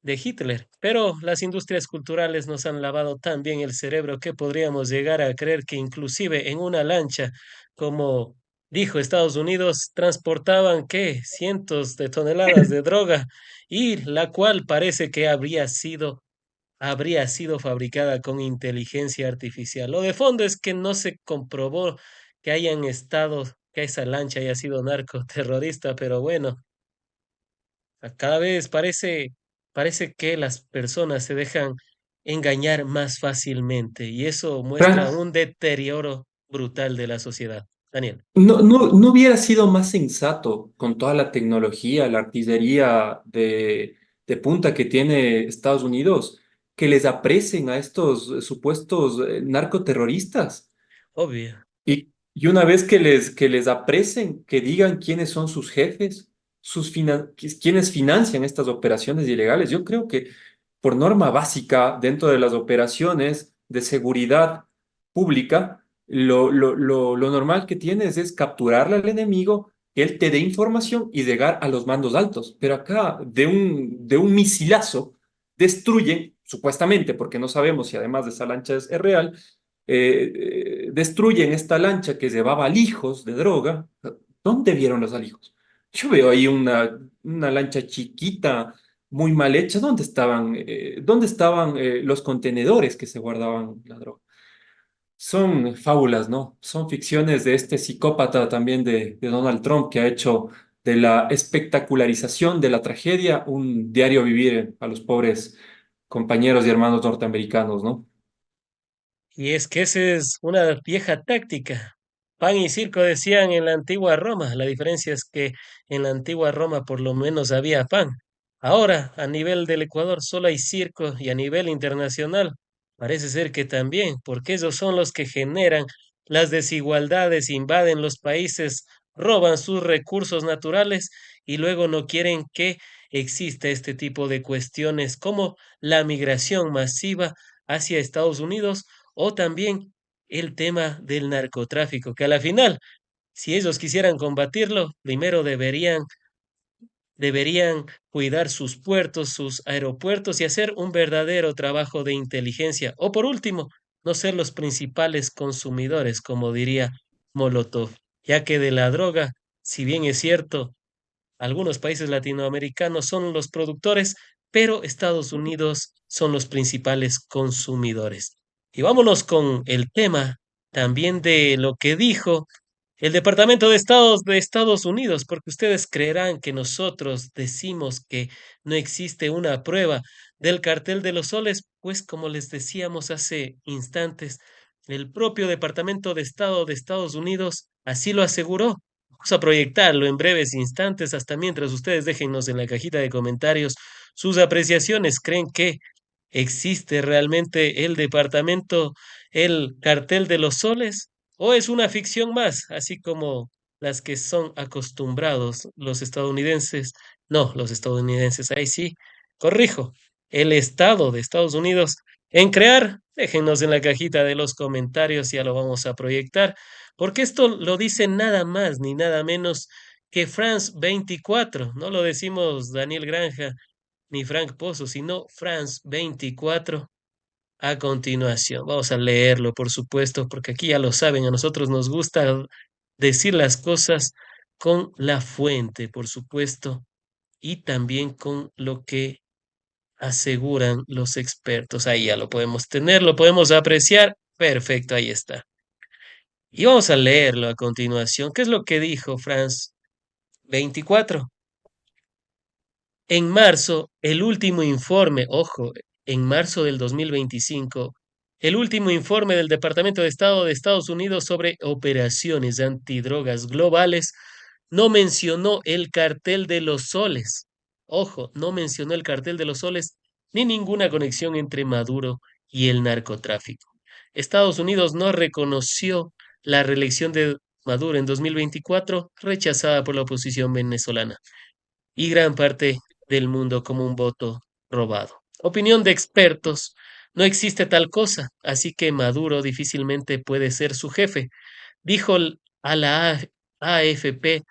de Hitler. Pero las industrias culturales nos han lavado tan bien el cerebro que podríamos llegar a creer que inclusive en una lancha, como dijo Estados Unidos, transportaban ¿qué? Cientos de toneladas de droga y la cual parece que habría sido fabricada con inteligencia artificial. Lo de fondo es que no se comprobó que esa lancha haya sido narcoterrorista, pero bueno, cada vez parece que las personas se dejan engañar más fácilmente y eso muestra Fran, un deterioro brutal de la sociedad. Daniel, no hubiera sido más sensato con toda la tecnología, la artillería de punta que tiene Estados Unidos, que les aprecien a estos supuestos narcoterroristas. obvio. Y una vez que les aprecien, que digan quiénes son sus jefes, quiénes financian estas operaciones ilegales. Yo creo que por norma básica, dentro de las operaciones de seguridad pública, lo normal que tienes es capturarle al enemigo, que él te dé información y llegar a los mandos altos. Pero acá, de un misilazo, destruyen, supuestamente, porque no sabemos si además de esa lancha es real, destruyen esta lancha que llevaba alijos de droga. ¿Dónde vieron los alijos? Yo veo ahí una lancha chiquita, muy mal hecha. Dónde estaban los contenedores que se guardaban la droga? Son fábulas, ¿no? Son ficciones de este psicópata también de Donald Trump, que ha hecho de la espectacularización de la tragedia un diario vivir a los pobres compañeros y hermanos norteamericanos, ¿no? Y es que esa es una vieja táctica. Pan y circo decían en la antigua Roma. La diferencia es que en la antigua Roma por lo menos había pan. Ahora, a nivel del Ecuador, solo hay circo y a nivel internacional parece ser que también, porque ellos son los que generan las desigualdades, invaden los países, roban sus recursos naturales y luego no quieren que exista este tipo de cuestiones como la migración masiva hacia Estados Unidos o también el tema del narcotráfico, que a la final, si ellos quisieran combatirlo, primero deberían cuidar sus puertos, sus aeropuertos y hacer un verdadero trabajo de inteligencia. O por último, no ser los principales consumidores, como diría Molotov, ya que de la droga, si bien es cierto, algunos países latinoamericanos son los productores, pero Estados Unidos son los principales consumidores. Y vámonos con el tema también de lo que dijo el Departamento de Estado de Estados Unidos, porque ustedes creerán que nosotros decimos que no existe una prueba del cartel de los soles, pues como les decíamos hace instantes, el propio Departamento de Estado de Estados Unidos así lo aseguró. Vamos a proyectarlo en breves instantes, hasta mientras ustedes déjennos en la cajita de comentarios sus apreciaciones. ¿Creen que existe realmente el departamento, el cartel de los soles? ¿O es una ficción más, así como las que son acostumbrados los estadounidenses? No, los estadounidenses, ahí sí, corrijo, el Estado de Estados Unidos en crear. Déjenos en la cajita de los comentarios, ya lo vamos a proyectar, porque esto lo dice nada más ni nada menos que France 24, no lo decimos Daniel Granja ni Frank Pozo, sino France 24 a continuación. Vamos a leerlo, por supuesto, porque aquí ya lo saben, a nosotros nos gusta decir las cosas con la fuente, por supuesto, y también con lo que aseguran los expertos. Ahí ya lo podemos tener, lo podemos apreciar. Perfecto, ahí está. Y vamos a leerlo a continuación. ¿Qué es lo que dijo France 24? En marzo, el último informe, ojo, en marzo del 2025, el último informe del Departamento de Estado de Estados Unidos sobre operaciones antidrogas globales no mencionó el cartel de los soles. Ojo, no mencionó el cartel de los soles ni ninguna conexión entre Maduro y el narcotráfico. Estados Unidos no reconoció la reelección de Maduro en 2024, rechazada por la oposición venezolana y gran parte del mundo como un voto robado. Opinión de expertos, no existe tal cosa, así que Maduro difícilmente puede ser su jefe, dijo a la AFP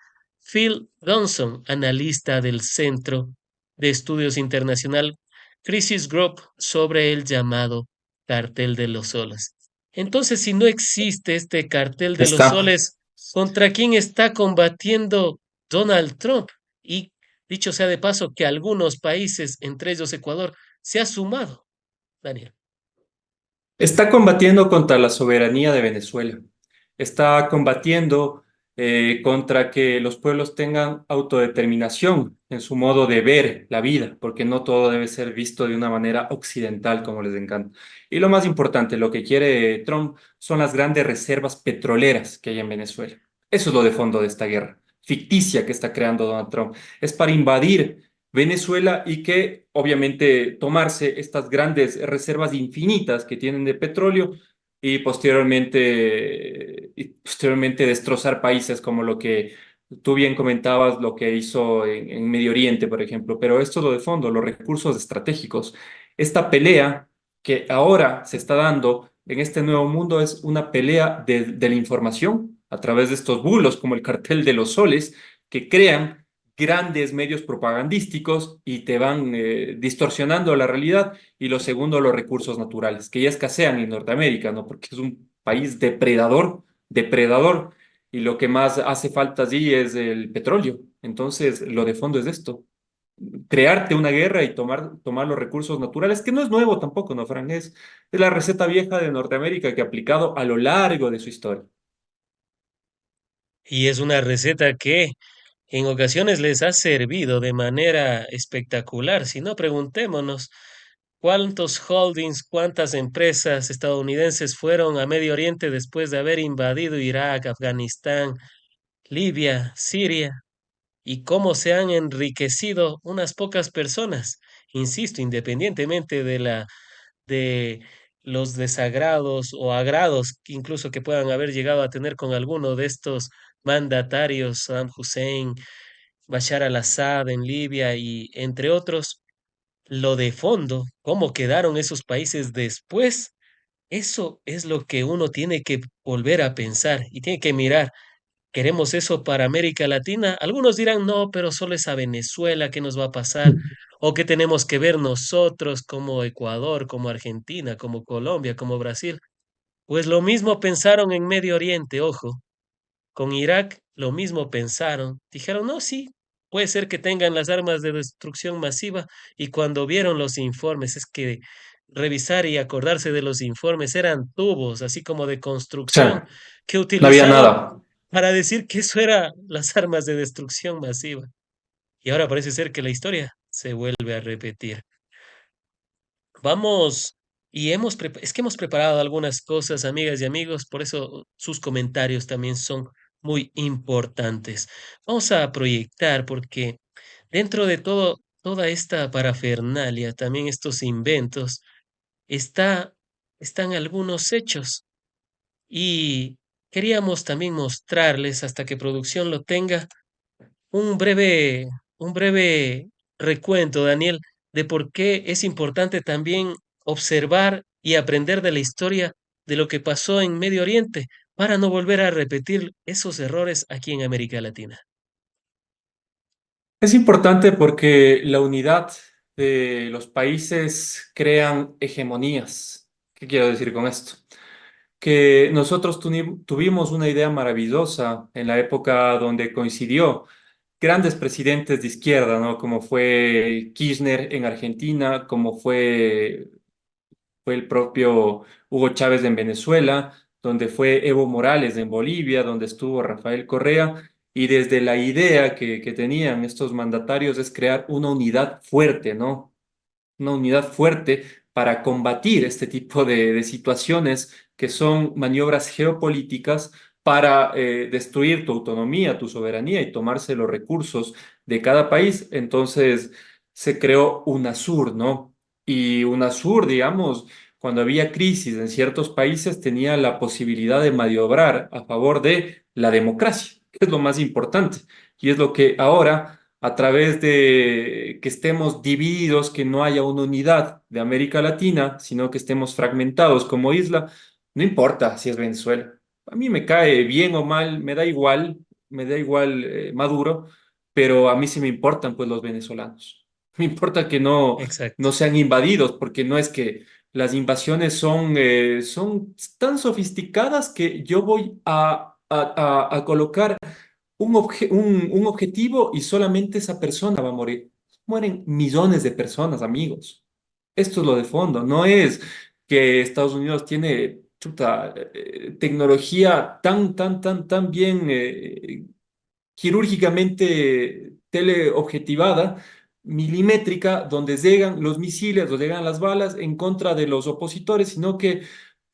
Phil Johnson, analista del Centro de Estudios Internacional Crisis Group, sobre el llamado cartel de los soles. Entonces, si no existe este cartel de los Está. soles, ¿contra quién está combatiendo Donald Trump? Y dicho sea de paso que algunos países, entre ellos Ecuador, se ha sumado, Daniel. Está combatiendo contra la soberanía de Venezuela. Está combatiendo contra que los pueblos tengan autodeterminación en su modo de ver la vida, porque no todo debe ser visto de una manera occidental como les encanta. Y lo más importante, lo que quiere Trump son las grandes reservas petroleras que hay en Venezuela. Eso es lo de fondo de esta guerra ficticia que está creando Donald Trump. Es para invadir Venezuela y que obviamente tomarse estas grandes reservas infinitas que tienen de petróleo y posteriormente destrozar países como lo que tú bien comentabas, lo que hizo en Medio Oriente, por ejemplo. Pero esto es lo de fondo, los recursos estratégicos. Esta pelea que ahora se está dando en este nuevo mundo es una pelea de la información a través de estos bulos como el cartel de los soles que crean grandes medios propagandísticos y te van distorsionando la realidad. Y lo segundo, los recursos naturales, que ya escasean en Norteamérica, ¿no? Porque es un país depredador, depredador, y lo que más hace falta allí es el petróleo. Entonces, lo de fondo es esto, crearte una guerra y tomar los recursos naturales, que no es nuevo tampoco, ¿no, Frank? Es la receta vieja de Norteamérica que ha aplicado a lo largo de su historia. Y es una receta que en ocasiones les ha servido de manera espectacular. Si no, preguntémonos cuántos holdings, cuántas empresas estadounidenses fueron a Medio Oriente después de haber invadido Irak, Afganistán, Libia, Siria, y cómo se han enriquecido unas pocas personas. Insisto, independientemente de los desagrados o agrados que incluso que puedan haber llegado a tener con alguno de estos mandatarios, Saddam Hussein, Bashar al-Assad en Libia y entre otros, lo de fondo, cómo quedaron esos países después, eso es lo que uno tiene que volver a pensar y tiene que mirar. ¿Queremos eso para América Latina? Algunos dirán, no, pero solo es a Venezuela, ¿qué nos va a pasar? ¿O qué tenemos que ver nosotros como Ecuador, como Argentina, como Colombia, como Brasil? Pues lo mismo pensaron en Medio Oriente, ojo. Con Irak lo mismo pensaron. Dijeron, no, sí, puede ser que tengan las armas de destrucción masiva. Y cuando vieron los informes, es que revisar y acordarse de los informes eran tubos, así como de O sea, construcción, que no había utilizaron nada. para decir que eso era las armas de destrucción masiva. Y ahora parece ser que la historia se vuelve a repetir. Vamos, es que hemos preparado algunas cosas, amigas y amigos, por eso sus comentarios también son muy importantes. Vamos a proyectar porque dentro de toda esta parafernalia, también estos inventos, está, están algunos hechos y queríamos también mostrarles, hasta que producción lo tenga, un breve, un breve recuento, Daniel, de por qué es importante también observar y aprender de la historia de lo que pasó en Medio Oriente para no volver a repetir esos errores aquí en América Latina. Es importante porque la unidad de los países crean hegemonías. ¿Qué quiero decir con esto? Que nosotros tuvimos una idea maravillosa en la época donde coincidió grandes presidentes de izquierda, ¿no? Como fue Kirchner en Argentina, como fue el propio Hugo Chávez en Venezuela, donde fue Evo Morales en Bolivia, donde estuvo Rafael Correa, y desde la idea que tenían estos mandatarios es crear una unidad fuerte, ¿no? Una unidad fuerte para combatir este tipo de situaciones que son maniobras geopolíticas para destruir tu autonomía, tu soberanía y tomarse los recursos de cada país. Entonces se creó UNASUR, ¿no? Y UNASUR, digamos, cuando había crisis en ciertos países, tenía la posibilidad de maniobrar a favor de la democracia, que es lo más importante. Y es lo que ahora a través de que estemos divididos, que no haya una unidad de América Latina, sino que estemos fragmentados como isla, no importa si es Venezuela. A mí me cae bien o mal, me da igual Maduro, pero a mí sí me importan pues los venezolanos. Me importa que Exacto. no sean invadidos, porque no es que las invasiones son tan sofisticadas que yo voy a colocar un objetivo y solamente esa persona va a morir. Mueren millones de personas, amigos. Esto es lo de fondo. No es que Estados Unidos tiene chuta, tecnología tan bien quirúrgicamente teleobjetivada, milimétrica, donde llegan los misiles, donde llegan las balas en contra de los opositores, sino que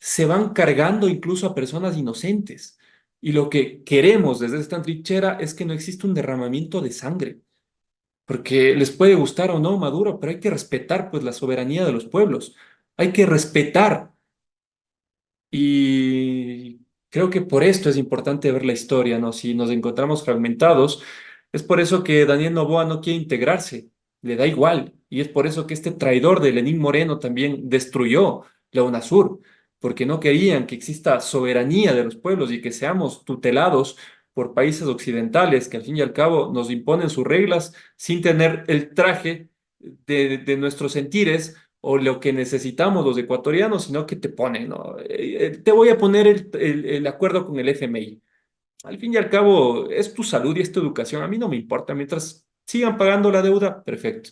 se van cargando incluso a personas inocentes. Y lo que queremos desde esta trinchera es que no exista un derramamiento de sangre, porque les puede gustar o no Maduro, pero hay que respetar pues la soberanía de los pueblos. Hay que respetar y creo que por esto es importante ver la historia, ¿no? Si nos encontramos fragmentados, es por eso que Daniel Noboa no quiere integrarse, le da igual. Y es por eso que este traidor de Lenín Moreno también destruyó la UNASUR. porque no querían que exista soberanía de los pueblos y que seamos tutelados por países occidentales que al fin y al cabo nos imponen sus reglas sin tener el traje de nuestros sentires o lo que necesitamos los ecuatorianos, sino que te ponen, ¿no? Te voy a poner el acuerdo con el FMI. Al fin y al cabo, es tu salud y es tu educación. A mí no me importa. Mientras sigan pagando la deuda, perfecto.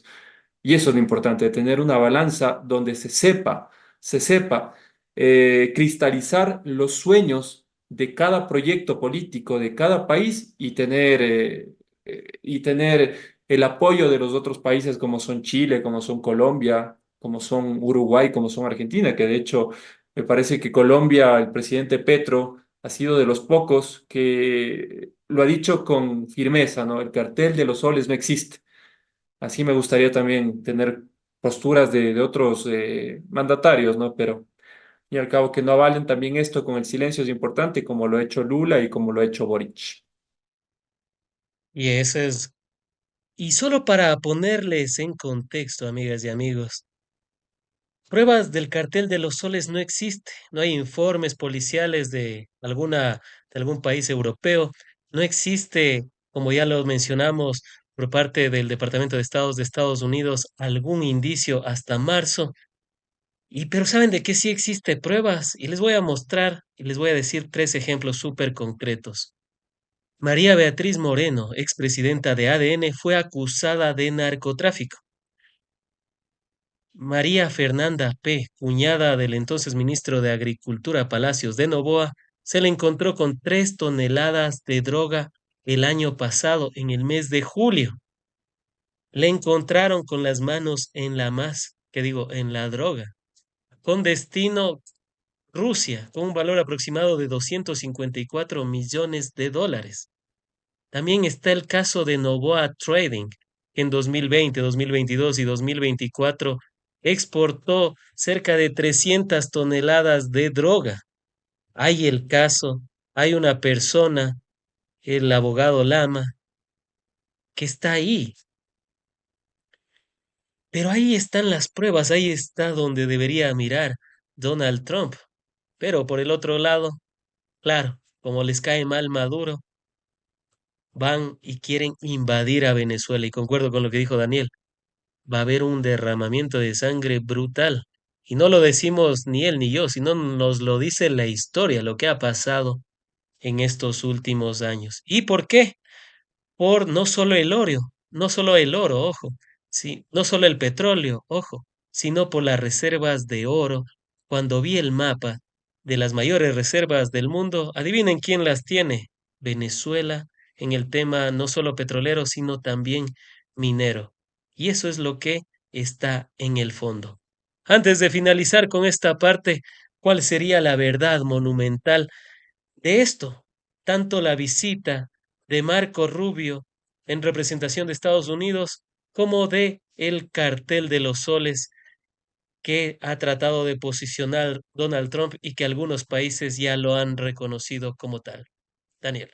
Y eso es lo importante, tener una balanza donde se sepa cristalizar los sueños de cada proyecto político de cada país y tener el apoyo de los otros países como son Chile, como son Colombia, como son Uruguay, como son Argentina, que de hecho me parece que Colombia, el presidente Petro, ha sido de los pocos que lo ha dicho con firmeza, ¿no? El cartel de los soles no existe. Así me gustaría también tener posturas de otros mandatarios, ¿no? Pero, y al cabo que no avalen también esto con el silencio es importante, como lo ha hecho Lula y como lo ha hecho Boric. Y eso es, y solo para ponerles en contexto, amigas y amigos, pruebas del cartel de los soles no existe, no hay informes policiales de algún país europeo, no existe, como ya lo mencionamos, por parte del Departamento de Estados de Estados Unidos, algún indicio hasta marzo. Y pero ¿saben de qué sí existe pruebas? Y les voy a mostrar y les voy a decir tres ejemplos súper concretos. María Beatriz Moreno, expresidenta de ADN, fue acusada de narcotráfico. María Fernanda P., cuñada del entonces ministro de Agricultura Palacios de Noboa, se le encontró con 3 toneladas de droga el año pasado, en el mes de julio. Le encontraron con las manos en en la droga, con destino Rusia, con un valor aproximado de 254 millones de dólares. También está el caso de Novoa Trading, que en 2020, 2022 y 2024 exportó cerca de 300 toneladas de droga. Hay el caso, hay una persona, el abogado Lama, que está ahí, pero ahí están las pruebas, ahí está donde debería mirar Donald Trump. Pero por el otro lado, claro, como les cae mal Maduro, van y quieren invadir a Venezuela. Y concuerdo con lo que dijo Daniel, va a haber un derramamiento de sangre brutal. Y no lo decimos ni él ni yo, sino nos lo dice la historia, lo que ha pasado en estos últimos años. ¿Y por qué? Por no solo el oro, no solo el oro, ojo, sí, no solo el petróleo, ojo, sino por las reservas de oro. Cuando vi el mapa de las mayores reservas del mundo, adivinen quién las tiene. Venezuela, en el tema no solo petrolero, sino también minero. Y eso es lo que está en el fondo. Antes de finalizar con esta parte, ¿cuál sería la verdad monumental de esto? Tanto la visita de Marco Rubio en representación de Estados Unidos como de el cartel de los soles que ha tratado de posicionar Donald Trump y que algunos países ya lo han reconocido como tal. Daniel.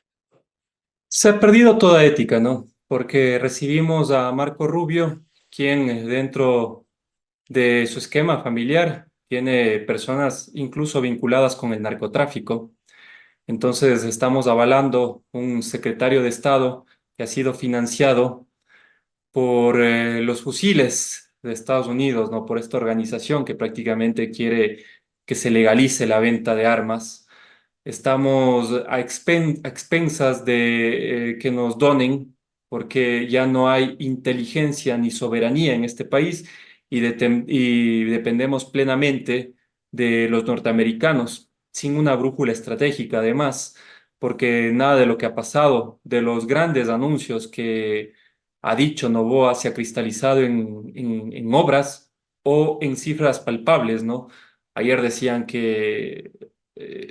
Se ha perdido toda ética, ¿no? Porque recibimos a Marco Rubio, quien dentro de su esquema familiar tiene personas incluso vinculadas con el narcotráfico. Entonces estamos avalando un secretario de Estado que ha sido financiado por los fusiles de Estados Unidos, ¿no? Por esta organización que prácticamente quiere que se legalice la venta de armas. Estamos a expensas de que nos donen, porque ya no hay inteligencia ni soberanía en este país y dependemos plenamente de los norteamericanos, sin una brújula estratégica además, porque nada de lo que ha pasado, de los grandes anuncios que ha dicho Noboa se ha cristalizado en obras o en cifras palpables, ¿no? Ayer decían que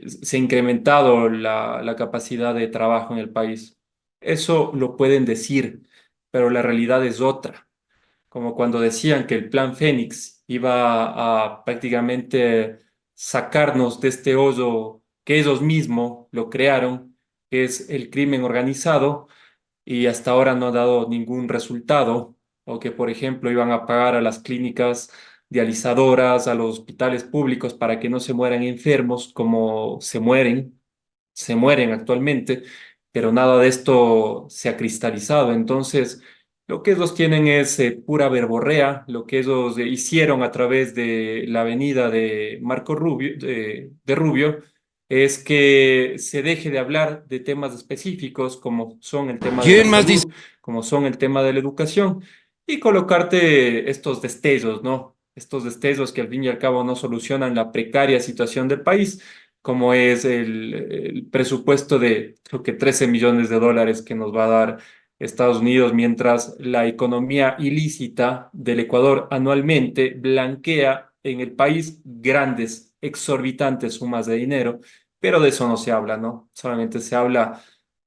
se ha incrementado la capacidad de trabajo en el país. Eso lo pueden decir, pero la realidad es otra. Como cuando decían que el Plan Fénix iba a prácticamente sacarnos de este hoyo que ellos mismos lo crearon, que es el crimen organizado y hasta ahora no ha dado ningún resultado, o que, por ejemplo, iban a pagar a las clínicas dializadoras, a los hospitales públicos para que no se mueran enfermos como se mueren actualmente, pero nada de esto se ha cristalizado. Entonces, lo que ellos tienen es pura verborrea, lo que ellos hicieron a través de la avenida de Marco Rubio, de Rubio, es que se deje de hablar de temas específicos como son el tema de la ¿Quién más dice? salud, como son el tema de la educación, y colocarte estos destellos, ¿no? Estos destellos que al fin y al cabo no solucionan la precaria situación del país, como es el presupuesto de, creo que 13 millones de dólares que nos va a dar Estados Unidos, mientras la economía ilícita del Ecuador anualmente blanquea en el país grandes, exorbitantes sumas de dinero, pero de eso no se habla, ¿no? Solamente se habla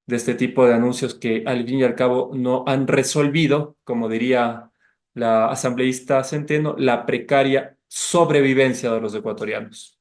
de este tipo de anuncios que al fin y al cabo no han resolvido, como diría la asambleísta Centeno, la precaria sobrevivencia de los ecuatorianos.